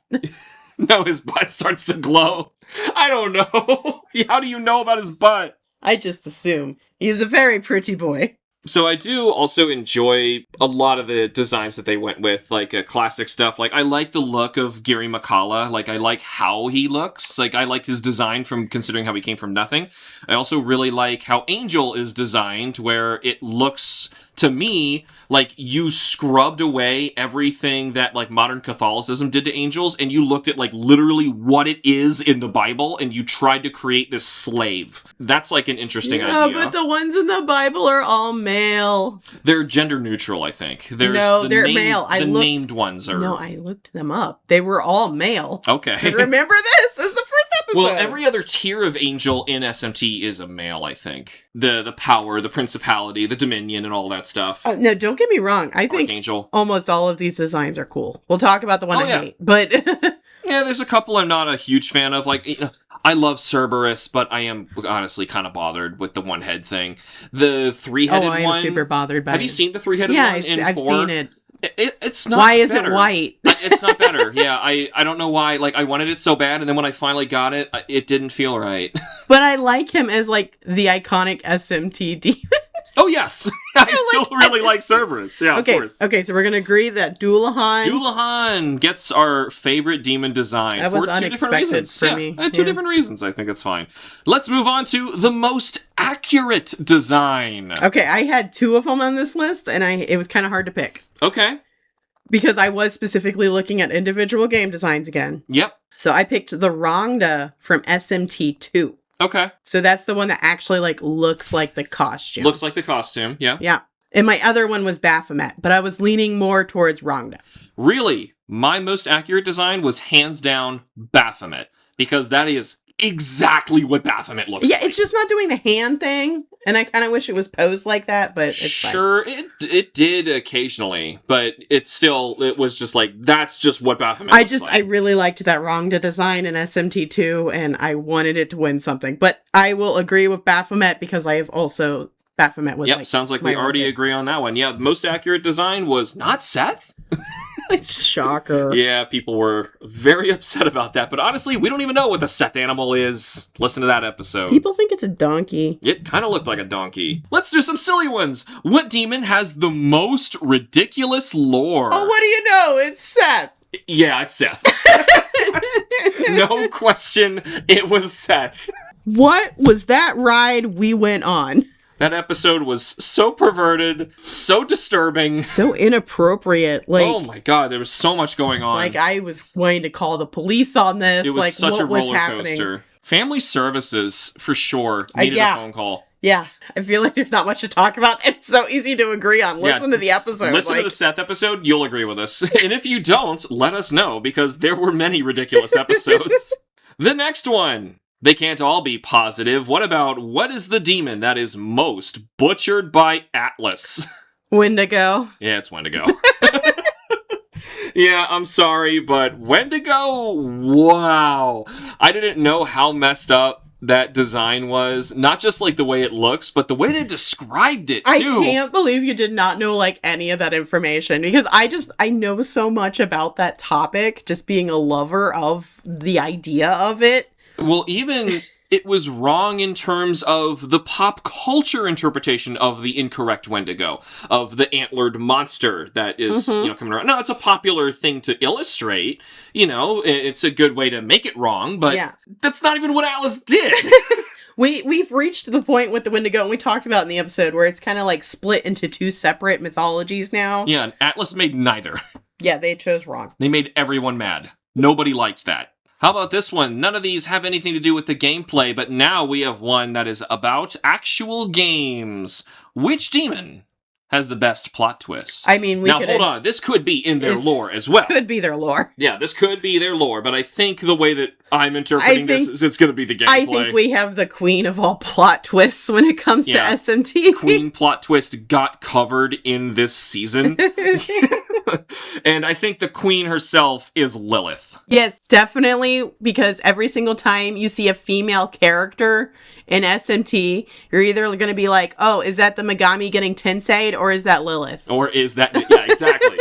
No, his butt starts to glow. I don't know. How do you know about his butt? I just assume. He's a very pretty boy. So I do also enjoy a lot of the designs that they went with, like classic stuff. Like, I like the look of Gary McCullough. Like, I like how he looks. Like, I liked his design from considering how he came from nothing. I also really like how Angel is designed, where it looks, to me, like you scrubbed away everything that, like, modern Catholicism did to angels, and you looked at, like, literally what it is in the Bible, and you tried to create this slave. That's, like, an interesting idea. But the ones in the Bible are all male. They're gender neutral, I think. No, they're male. Named ones are... No, I looked them up. They were all male. Okay. Remember this? This is the first episode. Well, every other tier of angel in SMT is a male, I think. The power, the principality, the dominion, and all that stuff. No, don't get me wrong. I think Archangel. almost all of these designs are cool. We'll talk about the one I hate. But Yeah, there's a couple I'm not a huge fan of. Like, I love Cerberus, but I am honestly kind of bothered with the one head thing. The three-headed one... I am super bothered by it. Have you seen the three-headed Yeah, one in I've 4? seen it. It's not Why is better. it white? It's not better. Yeah, I don't know why. Like, I wanted it so bad, and then when I finally got it, it didn't feel right. But I like him as, like, the iconic SMT demon. Oh, yes! I still really like Cerberus. Yeah, okay, of course. Okay, so we're going to agree that Doulahan... Doulahan gets our favorite demon design That was for two different unexpected reasons. for me. Two Yeah. different reasons. I think it's fine. Let's move on to the most accurate design. Okay, I had 2 of them on this list, and it was kind of hard to pick. Okay. Because I was specifically looking at individual game designs again. Yep. So I picked the Rhonda from SMT2. Okay. So that's the one that actually, like, looks like the costume. Looks like the costume. Yeah. Yeah. And my other one was Baphomet, but I was leaning more towards Rhonda. Really, my most accurate design was hands down Baphomet, because that is exactly what Baphomet looks like. Yeah, it's just not doing the hand thing, and I kind of wish it was posed like that, but it's fine. Sure, it did occasionally, but it was just like, that's just what Baphomet looks like. I really liked that Rhonda design in SMT2, and I wanted it to win something. But I will agree with Baphomet, because I have also... Baphomet was Yep, sounds like we already agree on that one. Yeah, the most accurate design was not Seth. Shocker. Yeah, people were very upset about that, but honestly, we don't even know what the Seth animal is. Listen to that episode. People think it's a donkey. It kind of looked like a donkey. Let's do some silly ones. What demon has the most ridiculous lore? Oh, what do you know? It's Seth. Yeah, it's Seth. No question, it was Seth. What was that ride we went on? That episode was so perverted, so disturbing. So inappropriate. Like, oh my god, there was so much going on. Like, I was going to call the police on this. It was like, such what a roller was happening? coaster. Family services, for sure, needed yeah. a phone call. Yeah, I feel like there's not much to talk about. It's so easy to agree on. Listen to the episode. Listen to the Seth episode, you'll agree with us. And if you don't, let us know, because there were many ridiculous episodes. The next one. They can't all be positive. What about, what is the demon that is most butchered by Atlas? Wendigo. Yeah, it's Wendigo. Yeah, I'm sorry, but Wendigo, wow. I didn't know how messed up that design was. Not just like the way it looks, but the way they described it too. I can't believe you did not know like any of that information, because I know so much about that topic, just being a lover of the idea of it. Well, even it was wrong in terms of the pop culture interpretation of the incorrect Wendigo, of the antlered monster that is, coming around. No, it's a popular thing to illustrate. It's a good way to make it wrong, but that's not even what Atlas did. We've reached the point with the Wendigo, and we talked about in the episode, where it's kind of like split into two separate mythologies now. Yeah, and Atlas made neither. Yeah, they chose wrong. They made everyone mad. Nobody liked that. How about this one? None of these have anything to do with the gameplay, but now we have one that is about actual games. Which demon has the best plot twist? I mean, hold on. This could be in their lore as well. Could be their lore. Yeah, this could be their lore, but I think the way that I'm interpreting this is it's going to be the gameplay. I think we have the queen of all plot twists when it comes to SMT. Queen plot twist got covered in this season. And I think the queen herself is Lilith. Yes, definitely, because every single time you see a female character in SMT, you're either going to be like, oh, is that the Megami getting Tensei'd, or is that Lilith? Or is that... Yeah, exactly.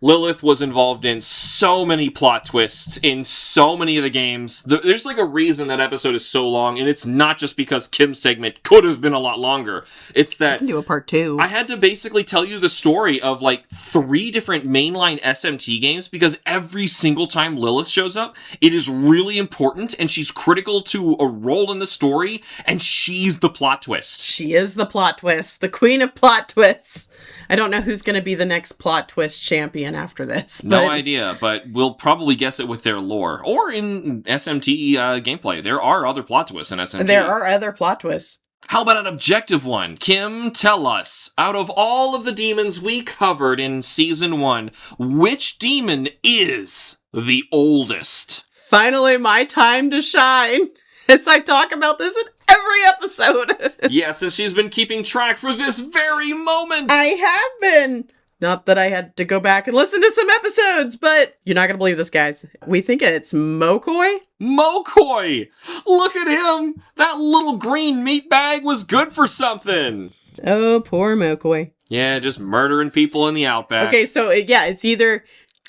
Lilith was involved in so many plot twists in so many of the games. There's like a reason that episode is so long, and it's not just because Kim's segment could have been a lot longer. It's that... I can do a part 2. I had to basically tell you the story of like 3 different mainline SMT games, because every single time Lilith shows up, it is really important, and she's critical to a role in the story, and she's the plot twist. She is the plot twist. The queen of plot twists. I don't know who's going to be the next plot twist champion after this. But... No idea, but we'll probably guess it with their lore. Or in SMT gameplay. There are other plot twists in SMT. There are other plot twists. How about an objective one? Kim, tell us, out of all of the demons we covered in Season 1, which demon is the oldest? Finally, my time to shine. As I talk about this in every episode. Yes, and she's been keeping track for this very moment. I have been. Not that I had to go back and listen to some episodes, but you're not going to believe this, guys. We think it's Mokoi. Mokoi! Look at him! That little green meat bag was good for something. Oh, poor Mokoi. Yeah, just murdering people in the outback. Okay, so it's either...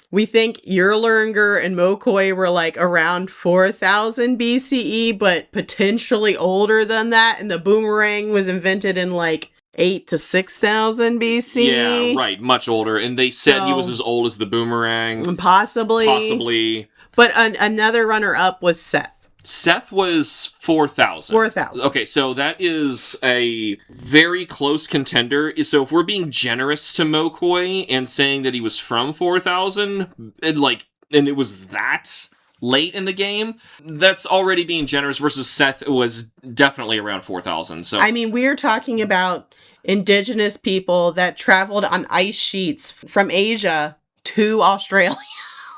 We think Yerlinger and Mokoi were like around 4000 BCE, but potentially older than that, and the boomerang was invented in like 8 to 6000 BC. Yeah, right, much older. And they said he was as old as the boomerang. Possibly. But another runner-up was Seth. Seth was 4,000. 4,000. Okay, so that is a very close contender. So if we're being generous to Mokoi and saying that he was from 4,000, and it was that late in the game, that's already being generous, versus Seth was definitely around 4,000. So I mean, we're talking about indigenous people that traveled on ice sheets from Asia to Australia.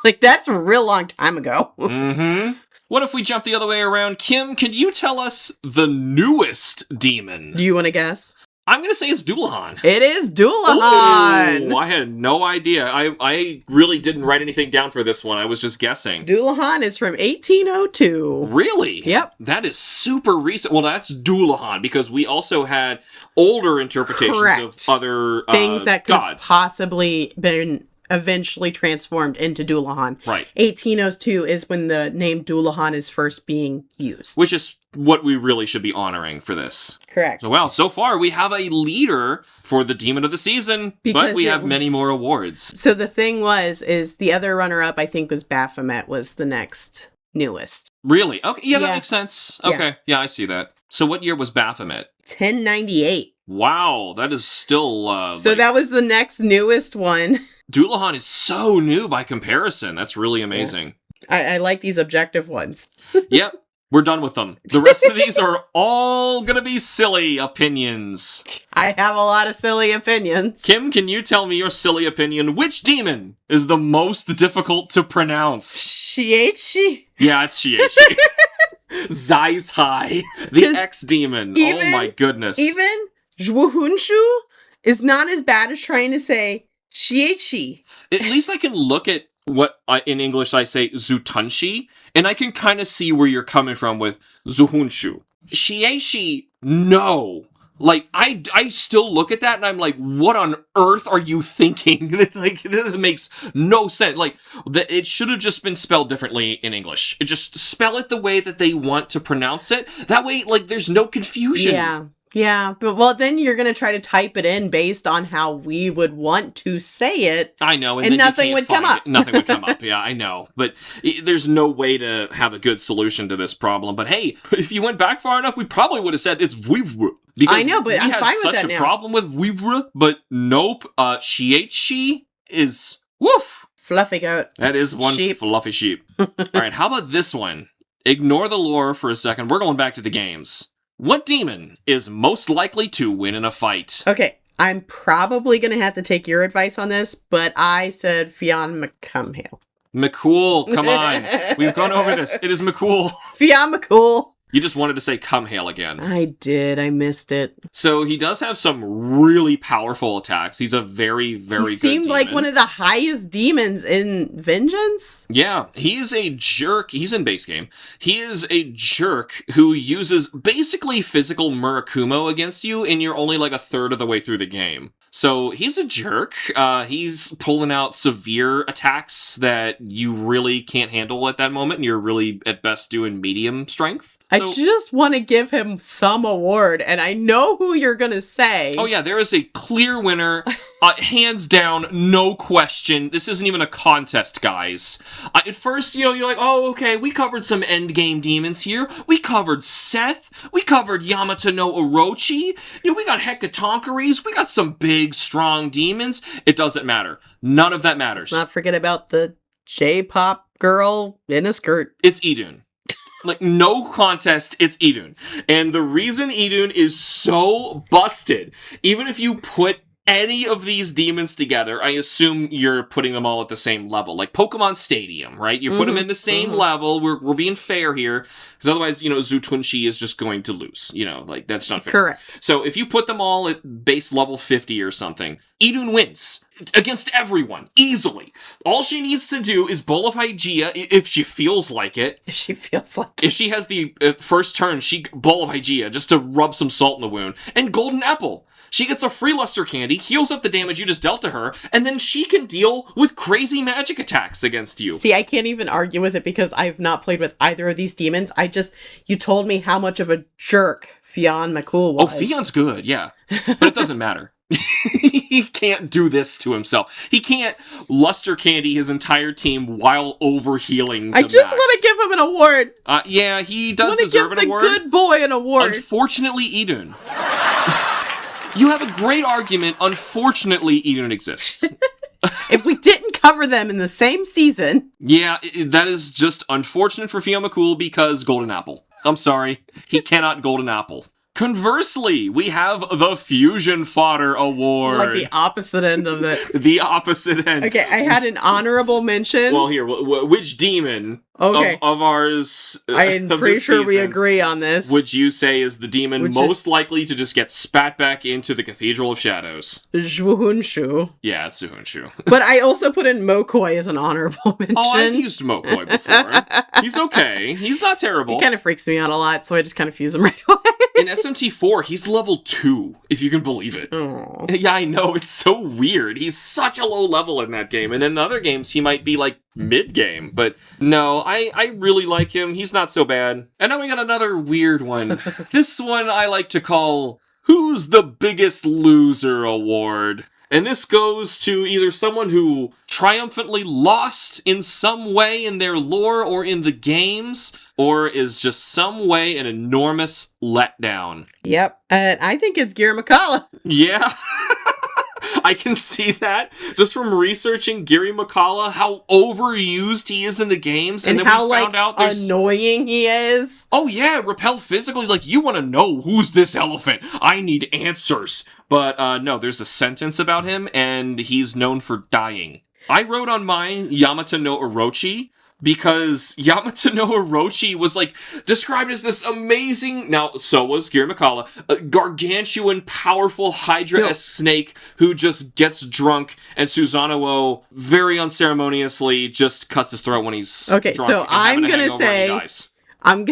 Like, that's a real long time ago. Mm-hmm. What if we jump the other way around? Kim, can you tell us the newest demon? Do you want to guess? I'm going to say it's Doulahan. It is Doulahan! Ooh, I had no idea. I really didn't write anything down for this one. I was just guessing. Doulahan is from 1802. Really? Yep. That is super recent. Well, that's Doulahan, because we also had older interpretations of other things that could gods. Have possibly been eventually transformed into Doulahan. Right. 1802 is when the name Doulahan is first being used. Which is what we really should be honoring for this. Correct. So, well, so far we have a leader for the Demon of the Season, but we have many more awards. So the thing is the other runner-up, I think, was Baphomet, was the next newest. Really? Okay, yeah, that makes sense. Yeah. Okay, yeah, I see that. So what year was Baphomet? 1098. Wow, that is still... so that was the next newest one. Doulahan is so new by comparison. That's really amazing. Yeah. I like these objective ones. Yep, we're done with them. The rest of these are all gonna be silly opinions. I have a lot of silly opinions. Kim, can you tell me your silly opinion? Which demon is the most difficult to pronounce? Shieichi? Yeah, it's Shieichi. Zai's High, the X-demon. Oh my goodness. Even Zhuhunshu is not as bad as trying to say Shieichi. At least I can look at what in English I say Zutunshi, and I can kind of see where you're coming from with Zuhunshu. Shieshi, no. Like, I still look at that and I'm like, what on earth are you thinking? Like, this makes no sense. Like, it should have just been spelled differently in English. Just spell it the way that they want to pronounce it. That way, like, there's no confusion. Yeah, but well, then you're gonna try to type it in based on how we would want to say it. I know, and then nothing would come up. Nothing would come up. Yeah, I know, but there's no way to have a good solution to this problem. But hey, if you went back far enough, we probably would have said it's vivre. I know, but I'm fine with that now. We had such a problem with vivre, but nope. Shiechi is woof. Fluffy goat. That is one sheep. Fluffy sheep. All right, how about this one? Ignore the lore for a second. We're going back to the games. What demon is most likely to win in a fight? Okay, I'm probably going to have to take your advice on this, but I said Fionn McCumhale. McCool, come on. We've gone over this. It is McCool. Fionn McCool. You just wanted to say come hail again. I did. I missed it. So he does have some really powerful attacks. He's a very, very good He seemed demon. like one of the highest demons in Vengeance. Yeah, he is a jerk. He's in base game. He is a jerk who uses basically physical Murakumo against you, and you're only like a third of the way through the game. So he's a jerk. He's pulling out severe attacks that you really can't handle at that moment, and you're really at best doing medium strength. I just want to give him some award, and I know who you're going to say. Oh yeah, there is a clear winner, hands down, no question. This isn't even a contest, guys. At first, you're like, oh, okay, we covered some endgame demons here. We covered Seth. We covered Yamato no Orochi. We got Hecatoncheires. We got some big, strong demons. It doesn't matter. None of that matters. Let's not forget about the J-pop girl in a skirt. It's Idun. Like, no contest, it's Idun. And the reason Idun is so busted, even if you put any of these demons together, I assume you're putting them all at the same level. Like Pokemon Stadium, right? You put them in the same level. We're being fair here. Because otherwise, Zhu Tunxi is just going to lose. Like, that's not fair. Correct. So if you put them all at base level 50 or something, Idun wins. Against everyone. Easily. All she needs to do is Bowl of Hygeia, if she feels like it. If she feels like it. If she has the first turn, she Bowl of Hygeia, just to rub some salt in the wound. And Golden Apple. She gets a free luster candy, heals up the damage you just dealt to her, and then she can deal with crazy magic attacks against you. See, I can't even argue with it because I've not played with either of these demons. You told me how much of a jerk Fionn McCool was. Oh, Fion's good, yeah. But it doesn't matter. He can't do this to himself. He can't luster candy his entire team while overhealing. I just want to give him an award. Yeah, he does deserve an award. Give the good boy an award. Unfortunately, Idun. You have a great argument. Unfortunately, Idun exists. If we didn't cover them in the same season. Yeah, that is just unfortunate for Fionn McCool because Golden Apple. I'm sorry. He cannot Golden Apple. Conversely, we have the Fusion Fodder Award. Like the opposite end of the... The opposite end. Okay, I had an honorable mention. Well, here, which demon of ours I'm pretty sure we agree on this. Would you say is the demon most likely to just get spat back into the Cathedral of Shadows? Zhuhunshu. Yeah, it's Zhuhunshu. But I also put in Mokoi as an honorable mention. Oh, I've used Mokoi before. He's okay. He's not terrible. He kind of freaks me out a lot, so I just kind of fuse him right away. In SMT4, he's level 2, if you can believe it. Aww. Yeah, I know, it's so weird. He's such a low level in that game, and in other games, he might be, like, mid-game. But no, I really like him. He's not so bad. And now we got another weird one. This one I like to call Who's the Biggest Loser Award. And this goes to either someone who triumphantly lost in some way in their lore or in the games, or is just some way an enormous letdown. Yep, and I think it's Giri McCullough. Yeah. I can see that just from researching Giri McCullough, how overused he is in the games, and then how we found out there's annoying he is. Oh yeah, repel physically. Like, you want to know who's this elephant? I need answers. But no, there's a sentence about him, and he's known for dying. I wrote on mine Yamato no Orochi, because Yamato no Orochi was, like, described as this amazing, now, so was Giri McCullough, a gargantuan, powerful Hydra-esque snake who just gets drunk, and Susanoo very unceremoniously just cuts his throat when he's okay, drunk. so I'm gonna say, I'm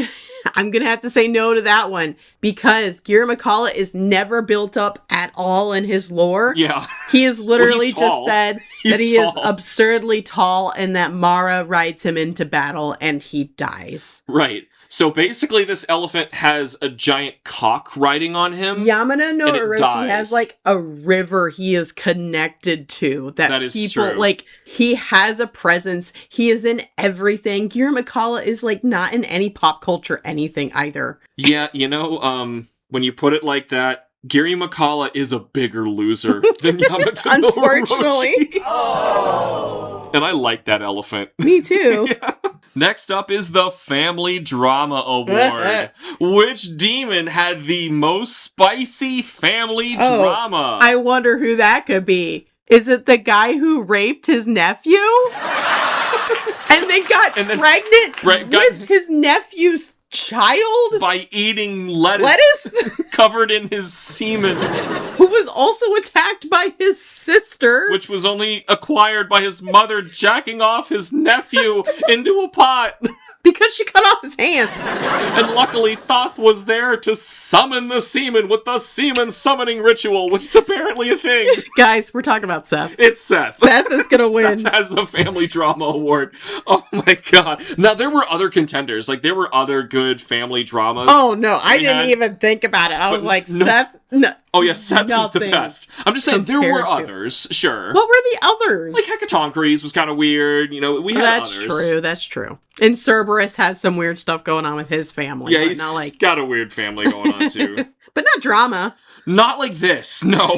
I'm going to have to say no to that one because Giramacala is never built up at all in his lore. Yeah. He has literally he's just tall. said He's that he is tall. absurdly tall and that Mara rides him into battle and he dies. Right. So basically this elephant has a giant cock riding on him. Yamada no And it Orochi dies. has like a river he is connected to that is people true. like he has a presence. He is in everything. Giramacala is like not in any pop culture anything either. Yeah, you know, when you put it like that, Gary Makala is a bigger loser than Yamato no Unfortunately. Orochi. And I like that elephant. Me too. Next up is the Family Drama Award. Which demon had the most spicy family drama? I wonder who that could be. Is it the guy who raped his nephew? and then got pregnant with his nephew's child? By eating lettuce covered in his semen. Who was also attacked by his sister. Which was only acquired by his mother jacking off his nephew into a pot. Because she cut off his hands. And luckily Thoth was there to summon the semen with the semen summoning ritual, which is apparently a thing. Guys, we're talking about Seth. It's Seth. Seth is gonna win. Seth has the Family Drama Award. Oh my god. Now, there were other contenders. Like, there were other good family dramas. Oh, no. I didn't even think about it. I was like, Seth... No, oh, yeah, Seth was the nothing best. I'm just saying, there were compared to- others, sure. What were the others? Like, Hecatoncres was kind of weird. You know, we had That's others. That's true. And Cerberus has some weird stuff going on with his family. Yeah, but he's not like... got a weird family going on, too. But not drama. Not like this, no.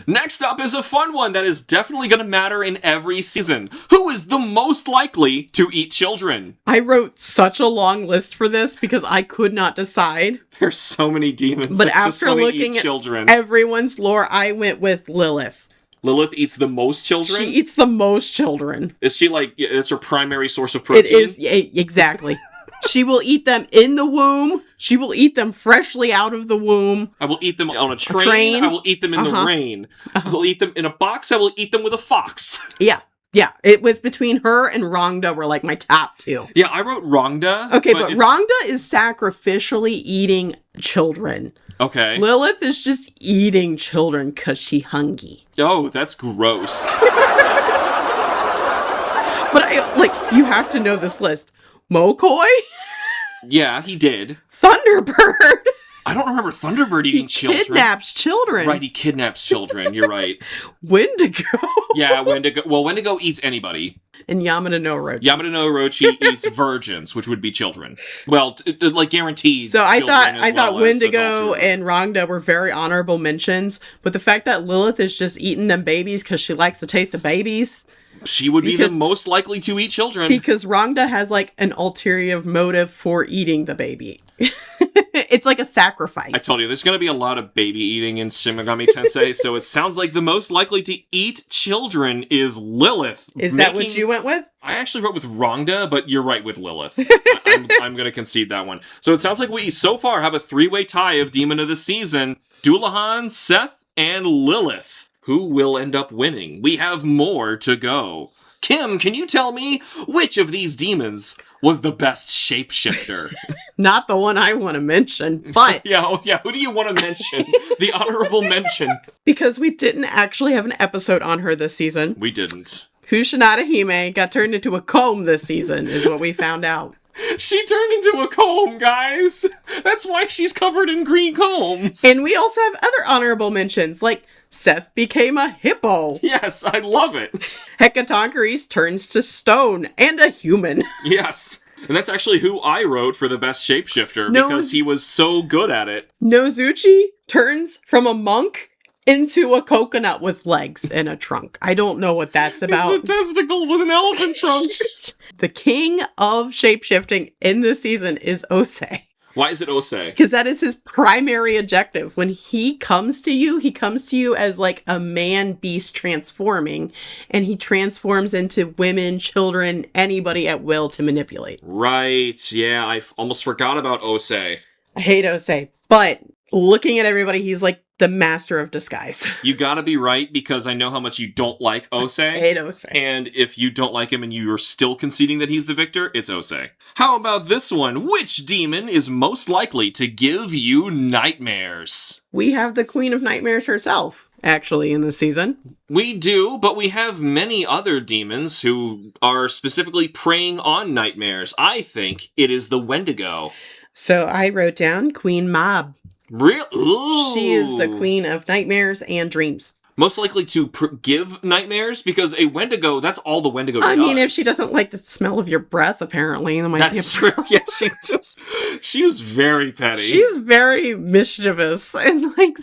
Next up is a fun one that is definitely going to matter in every season. Who is the most likely to eat children? I wrote such a long list for this because I could not decide. There's so many demons But that just after want to looking eat at children. everyone's lore, I went with Lilith. Lilith eats the most children? She eats the most children. Is she like, it's her primary source of protein? It is, exactly. She will eat them in the womb. She will eat them freshly out of the womb. I will eat them on a train. I will eat them in the rain. I will eat them in a box. I will eat them with a fox. Yeah. Yeah. It was between her and Rongda were like my top two. Yeah, I wrote Rongda. Okay, but Rongda is sacrificially eating children. Okay. Lilith is just eating children because she hungry. Oh, that's gross. But you have to know this list. Mokoi? Yeah, he did. Thunderbird? I don't remember Thunderbird eating children. He kidnaps children. Right, he kidnaps children. You're right. Wendigo? Yeah, Wendigo. Well, Wendigo eats anybody. And Yamada no Orochi. Yamada no Orochi eats virgins, which would be children. Well, like guaranteed. So I thought well Wendigo and Rongda were very honorable mentions, but the fact that Lilith is just eating them babies because she likes the taste of babies. She would be the most likely to eat children. Because Rongda has like an ulterior motive for eating the baby. It's like a sacrifice. I told you, there's going to be a lot of baby eating in Shin Megami Tensei, so it sounds like the most likely to eat children is Lilith. Is that what you went with? I actually wrote with Rongda, but you're right with Lilith. I'm going to concede that one. So it sounds like we so far have a three-way tie of Demon of the Season. Dullahan, Seth, and Lilith. Who will end up winning? We have more to go. Kim, can you tell me which of these demons was the best shapeshifter? Not the one I want to mention, but... yeah, who do you want to mention? The honorable mention. Because we didn't actually have an episode on her this season. We didn't. Kushinada Hime got turned into a comb this season, is what we found out. She turned into a comb, guys! That's why she's covered in green combs! And we also have other honorable mentions, like Seth became a hippo. Yes, I love it. Hecatoncres turns to stone and a human. Yes. And that's actually who I wrote for the best shapeshifter, because he was so good at it. Nozuchi turns from a monk into a coconut with legs and a trunk. I don't know what that's about. It's a testicle with an elephant trunk. The king of shapeshifting in this season is Osei. Why is it Osei? Because that is his primary objective. When he comes to you as like a man beast transforming, and he transforms into women, children, anybody at will to manipulate. Right, yeah, I almost forgot about Osei. I hate Osei, but looking at everybody, he's like the master of disguise. You gotta be right, because I know how much you don't like Ose. Hate Ose. And if you don't like him and you're still conceding that he's the victor, it's Ose. How about this one? Which demon is most likely to give you nightmares? We have the Queen of Nightmares herself, actually, in this season. We do, but we have many other demons who are specifically preying on nightmares. I think it is the Wendigo. So I wrote down Queen Mab. Real? She is the queen of nightmares and dreams. Most likely to give nightmares, because a Wendigo, that's all the Wendigo does. I mean, if she doesn't like the smell of your breath, apparently, that might be a true. problem. Yeah, she was very petty. She's very mischievous and like.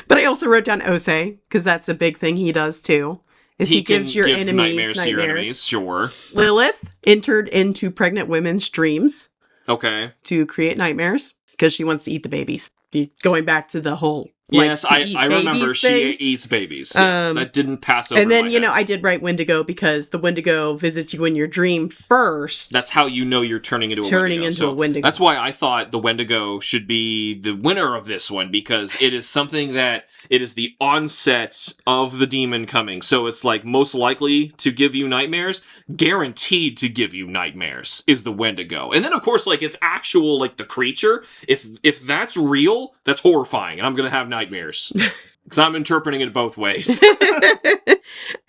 But I also wrote down Ose, because that's a big thing he does too. Is he gives your enemies nightmares to your enemies, sure. Lilith entered into pregnant women's dreams. Okay. To create nightmares, because she wants to eat the babies. Going back to the whole. Yes, I remember she eats babies. Yes, that didn't pass over. And then, my head. I did write Wendigo because the Wendigo visits you in your dream first. That's how you know you're turning into a Wendigo. That's why I thought the Wendigo should be the winner of this one, because it is something that it is the onset of the demon coming. So it's like most likely to give you nightmares, guaranteed to give you nightmares is the Wendigo. And then of course, like, it's actual, like, the creature. If that's real, that's horrifying, and I'm gonna have nightmares. Because I'm interpreting it both ways.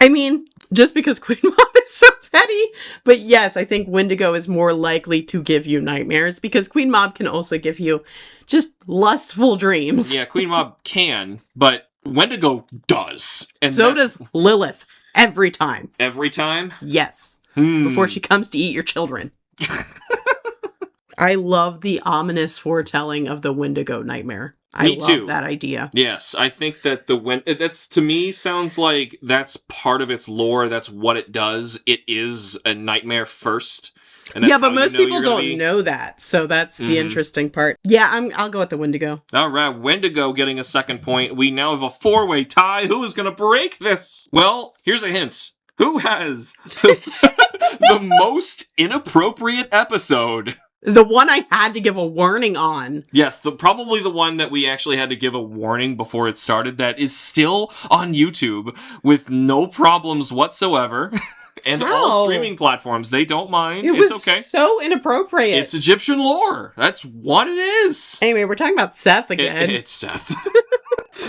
I mean, just because Queen Mom is so petty. But yes, I think Wendigo is more likely to give you nightmares, because Queen Mob can also give you just lustful dreams. Yeah, Queen Mob can, but Wendigo does. And so does Lilith. Every time. Every time? Yes. Before she comes to eat your children. I love the ominous foretelling of the Wendigo nightmare. I love that idea. Yes, I think that that's, to me, sounds like that's part of its lore. That's what it does. It is a nightmare first. And that's but most people don't know that. So that's the interesting part. Yeah, I'll go with the Wendigo. All right, Wendigo getting a second point. We now have a 4-way tie. Who is going to break this? Well, here's a hint. Who has the most inappropriate episode? The one I had to give a warning on. Yes, probably the one that we actually had to give a warning before it started, that is still on YouTube with no problems whatsoever. And all streaming platforms, they don't mind. It's okay. So inappropriate. It's Egyptian lore. That's what it is. Anyway, we're talking about Seth again. It's Seth.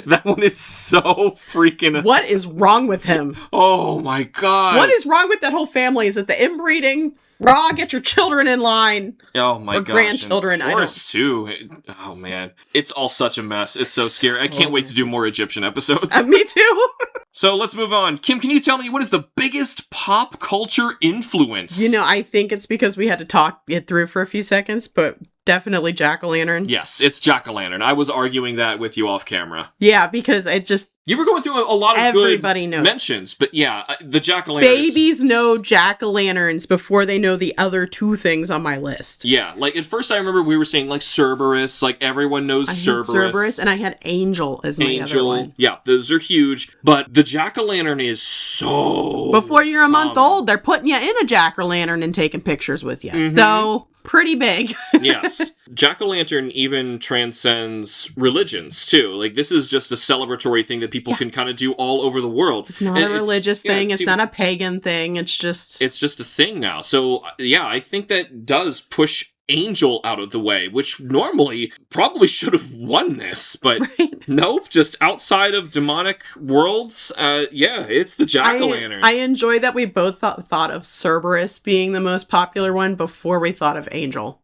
That one is so freaking... What is wrong with him? Oh my god. What is wrong with that whole family? Is it the inbreeding? Raw, get your children in line. Oh my god. Or grandchildren. I don't. Too. Oh man. It's all such a mess. It's so scary. I can't wait to do more Egyptian episodes. Me too. So let's move on. Kim, can you tell me what is the biggest pop culture influence? I think it's because we had to talk it through for a few seconds, but definitely Jack-o'-lantern. Yes, it's Jack-o'-lantern. I was arguing that with you off camera. Yeah, because it just... You were going through a lot of everybody good knows. Mentions, but yeah, the Jack-o'-lantern. Babies know Jack-o'-lanterns before they know the other two things on my list. Yeah, like at first I remember we were saying like Cerberus, like everyone knows Cerberus. Cerberus, and I had Angel as my other one. Yeah, those are huge, but the Jack-o'-lantern is so... Before you're a month old, they're putting you in a Jack-o'-lantern and taking pictures with you. Mm-hmm. So... pretty big. Yes. Jack-o'-lantern even transcends religions, too. Like, this is just a celebratory thing that people can kind of do all over the world. It's not a religious thing. It's not a pagan thing. It's just a thing now. So, yeah, I think that does push Angel out of the way, which normally probably should have won this, but nope, just outside of demonic worlds, it's the Jack-o'-lantern. I enjoy that we both thought of Cerberus being the most popular one before we thought of Angel.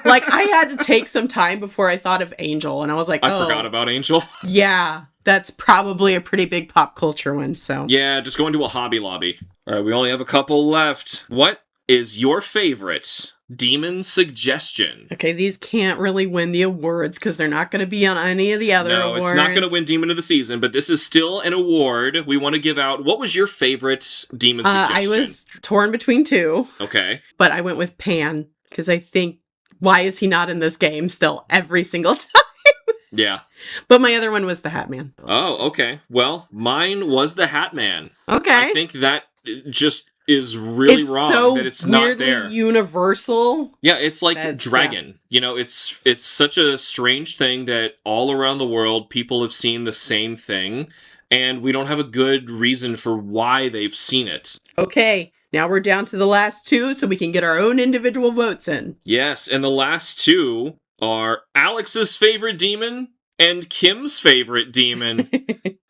Like, I had to take some time before I thought of Angel, and I was like, I forgot about Angel. Yeah, that's probably a pretty big pop culture one, so. Yeah, just go into a Hobby Lobby. All right, we only have a couple left. What is your favorite demon suggestion? Okay, these can't really win the awards because they're not going to be on any of the other awards. No, it's not going to win Demon of the Season, but this is still an award we want to give out. What was your favorite demon suggestion? I was torn between two. Okay. But I went with Pan because I think, why is he not in this game still every single time? Yeah. But my other one was the Hat Man. Oh, okay. Well, mine was the Hat Man. Okay. I think that just... is really it's wrong so that it's not weirdly there. universal. Yeah, it's like That- dragon. You know, it's such a strange thing that all around the world people have seen the same thing, and we don't have a good reason for why they've seen it. Okay, now we're down to the last two, so we can get our own individual votes in. Yes, and the last two are Alex's favorite demon and Kim's favorite demon.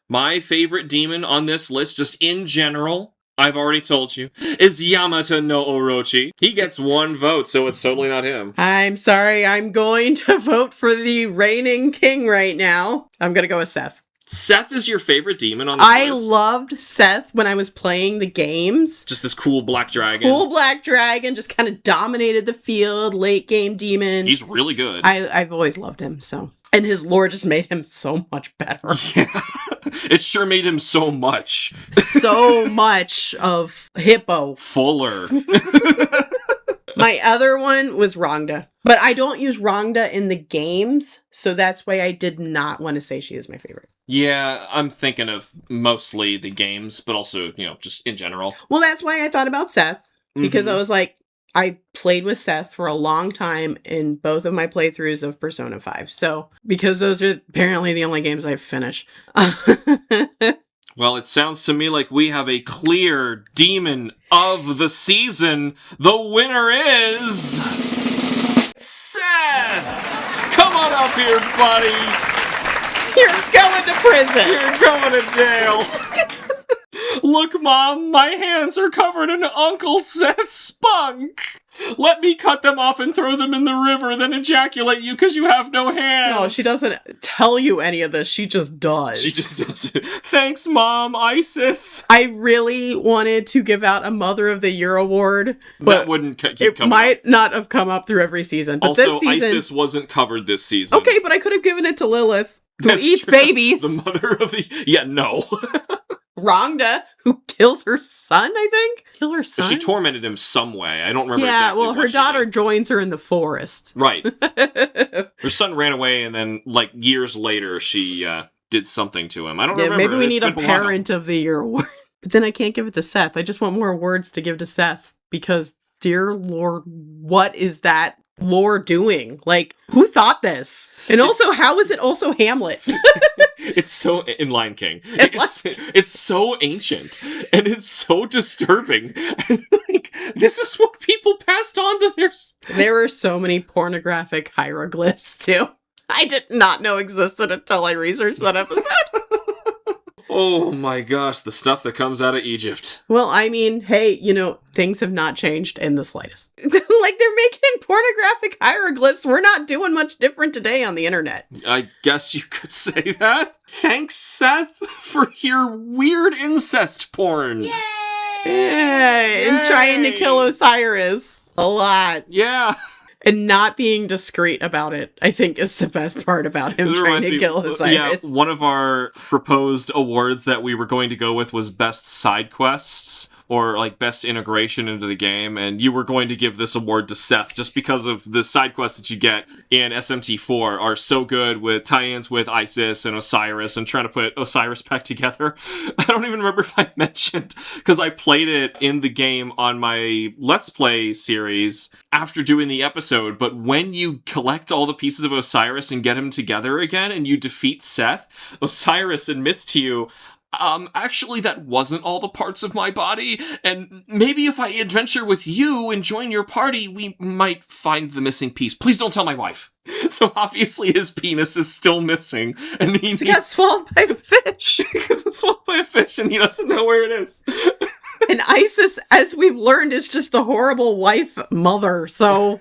My favorite demon on this list, just in general, I've already told you, is Yamato no Orochi. He gets 1 vote, so it's totally not him. I'm sorry, I'm going to vote for the reigning king right now. I'm gonna go with Seth. Seth is your favorite demon on this I list? loved Seth when I was playing the games. Just this cool black dragon. Cool black dragon, just kind of dominated the field, late game demon. He's really good. I've always loved him, so. And his lore just made him so much better. Yeah. It sure made him so much. So much of hippo. Fuller. My other one was Rongda. But I don't use Rongda in the games, so that's why I did not want to say she is my favorite. Yeah, I'm thinking of mostly the games, but also, just in general. Well, that's why I thought about Seth, because I was like, I played with Seth for a long time in both of my playthroughs of Persona 5. So, because those are apparently the only games I've finished. Well, it sounds to me like we have a clear demon of the season. The winner is... Seth! Come on up here, buddy! You're going to prison! You're going to jail! Look, Mom, my hands are covered in Uncle Seth's spunk! Let me cut them off and throw them in the river, then ejaculate you because you have no hands! No, she doesn't tell you any of this, she just does. She just does it. Thanks, Mom, Isis! I really wanted to give out a Mother of the Year award, but That wouldn't keep it coming might up. not have come up through every season. But Also, this season... Isis wasn't covered this season. Okay, but I could have given it to Lilith, who That's eats true. babies. The mother of the... Yeah, no. Rongda, who kills her son, I think? Kill her son? She tormented him some way. I don't remember Yeah, exactly well, what her she daughter did. joins her in the forest. Right. Her son ran away, and then, years later, she did something to him. I don't Yeah, remember. maybe we It's need a been while. Parent of the Year award. But then I can't give it to Seth. I just want more awards to give to Seth, because, dear Lord, what is that lore doing? Like, who thought this? And also, how is it also Hamlet? It's so... In Lion King. It's so ancient, and it's so disturbing. This is what people passed on to their... There were so many pornographic hieroglyphs, too. I did not know existed until I researched that episode. Oh my gosh, the stuff that comes out of Egypt. Well, I mean, hey, things have not changed in the slightest. Like, they're making pornographic hieroglyphs. We're not doing much different today on the internet. I guess you could say that. Thanks, Seth, for your weird incest porn. Yay! Yeah, and trying to kill Osiris a lot. Yeah. And not being discreet about it, I think, is the best part about him It trying reminds to me- kill Osiris. Yeah, one of our proposed awards that we were going to go with was best side quests, or best integration into the game, and you were going to give this award to Seth just because of the side quests that you get in SMT4 are so good with tie-ins with Isis and Osiris and trying to put Osiris back together. I don't even remember if I mentioned, because I played it in the game on my Let's Play series after doing the episode, but when you collect all the pieces of Osiris and get him together again and you defeat Seth, Osiris admits to you, actually, that wasn't all the parts of my body, and maybe if I adventure with you and join your party, we might find the missing piece. Please don't tell my wife. So obviously his penis is still missing, and he got swallowed by a fish. because it's swallowed by a fish, and he doesn't know where it is. And Isis, as we've learned, is just a horrible wife mother, so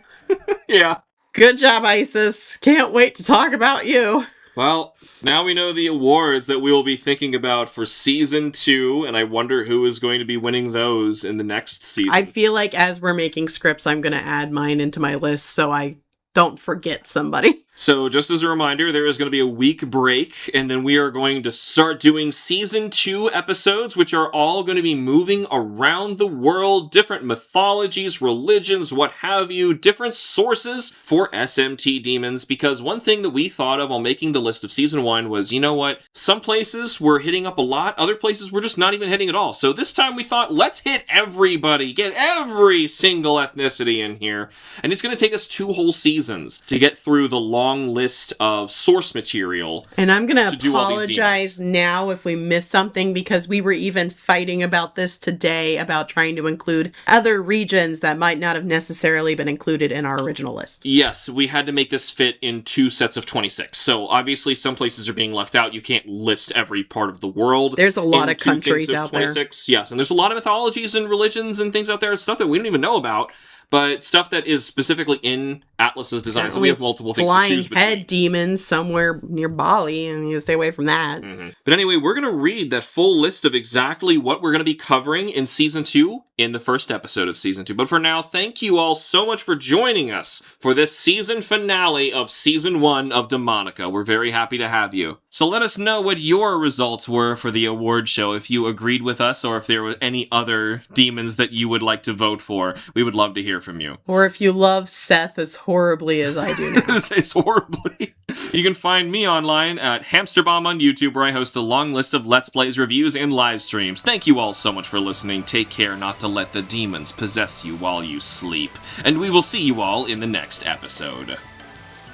Yeah. good job, Isis. Can't wait to talk about you. Well, now we know the awards that we will be thinking about for Season 2, and I wonder who is going to be winning those in the next season. I feel like as we're making scripts, I'm going to add mine into my list so I don't forget somebody. So just as a reminder, there is going to be a week break, and then we are going to start doing Season 2 episodes, which are all going to be moving around the world, different mythologies, religions, what have you, different sources for SMT demons, because one thing that we thought of while making the list of Season 1 was, you know what, some places we're hitting up a lot, other places we're just not even hitting at all. So this time we thought, let's hit everybody, get every single ethnicity in here, and it's going to take us 2 whole seasons to get through the long list of source material. And I'm going to do all these apologize now if we missed something, because we were even fighting about this today, about trying to include other regions that might not have necessarily been included in our original list. Yes, we had to make this fit in 2 sets of 26. So obviously some places are being left out. You can't list every part of the world. There's a lot of 2 countries things of out 26. There. Yes, and there's a lot of mythologies and religions and things out there, stuff that we don't even know about. But stuff that is specifically in Atlas's design, so we have multiple things to choose between. Flying head demons somewhere near Bali, and you stay away from that. Mm-hmm. But anyway, we're going to read that full list of exactly what we're going to be covering in Season 2 in the first episode of Season 2. But for now, thank you all so much for joining us for this season finale of Season 1 of Demonica. We're very happy to have you. So let us know what your results were for the award show, if you agreed with us, or if there were any other demons that you would like to vote for. We would love to hear from you. Or if you love Seth as horribly as I do now. It's horribly. You can find me online at HamsterBomb on YouTube, where I host a long list of Let's Plays, reviews, and live streams. Thank you all so much for listening. Take care not to let the demons possess you while you sleep. And we will see you all in the next episode.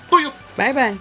Booyah! Bye-bye.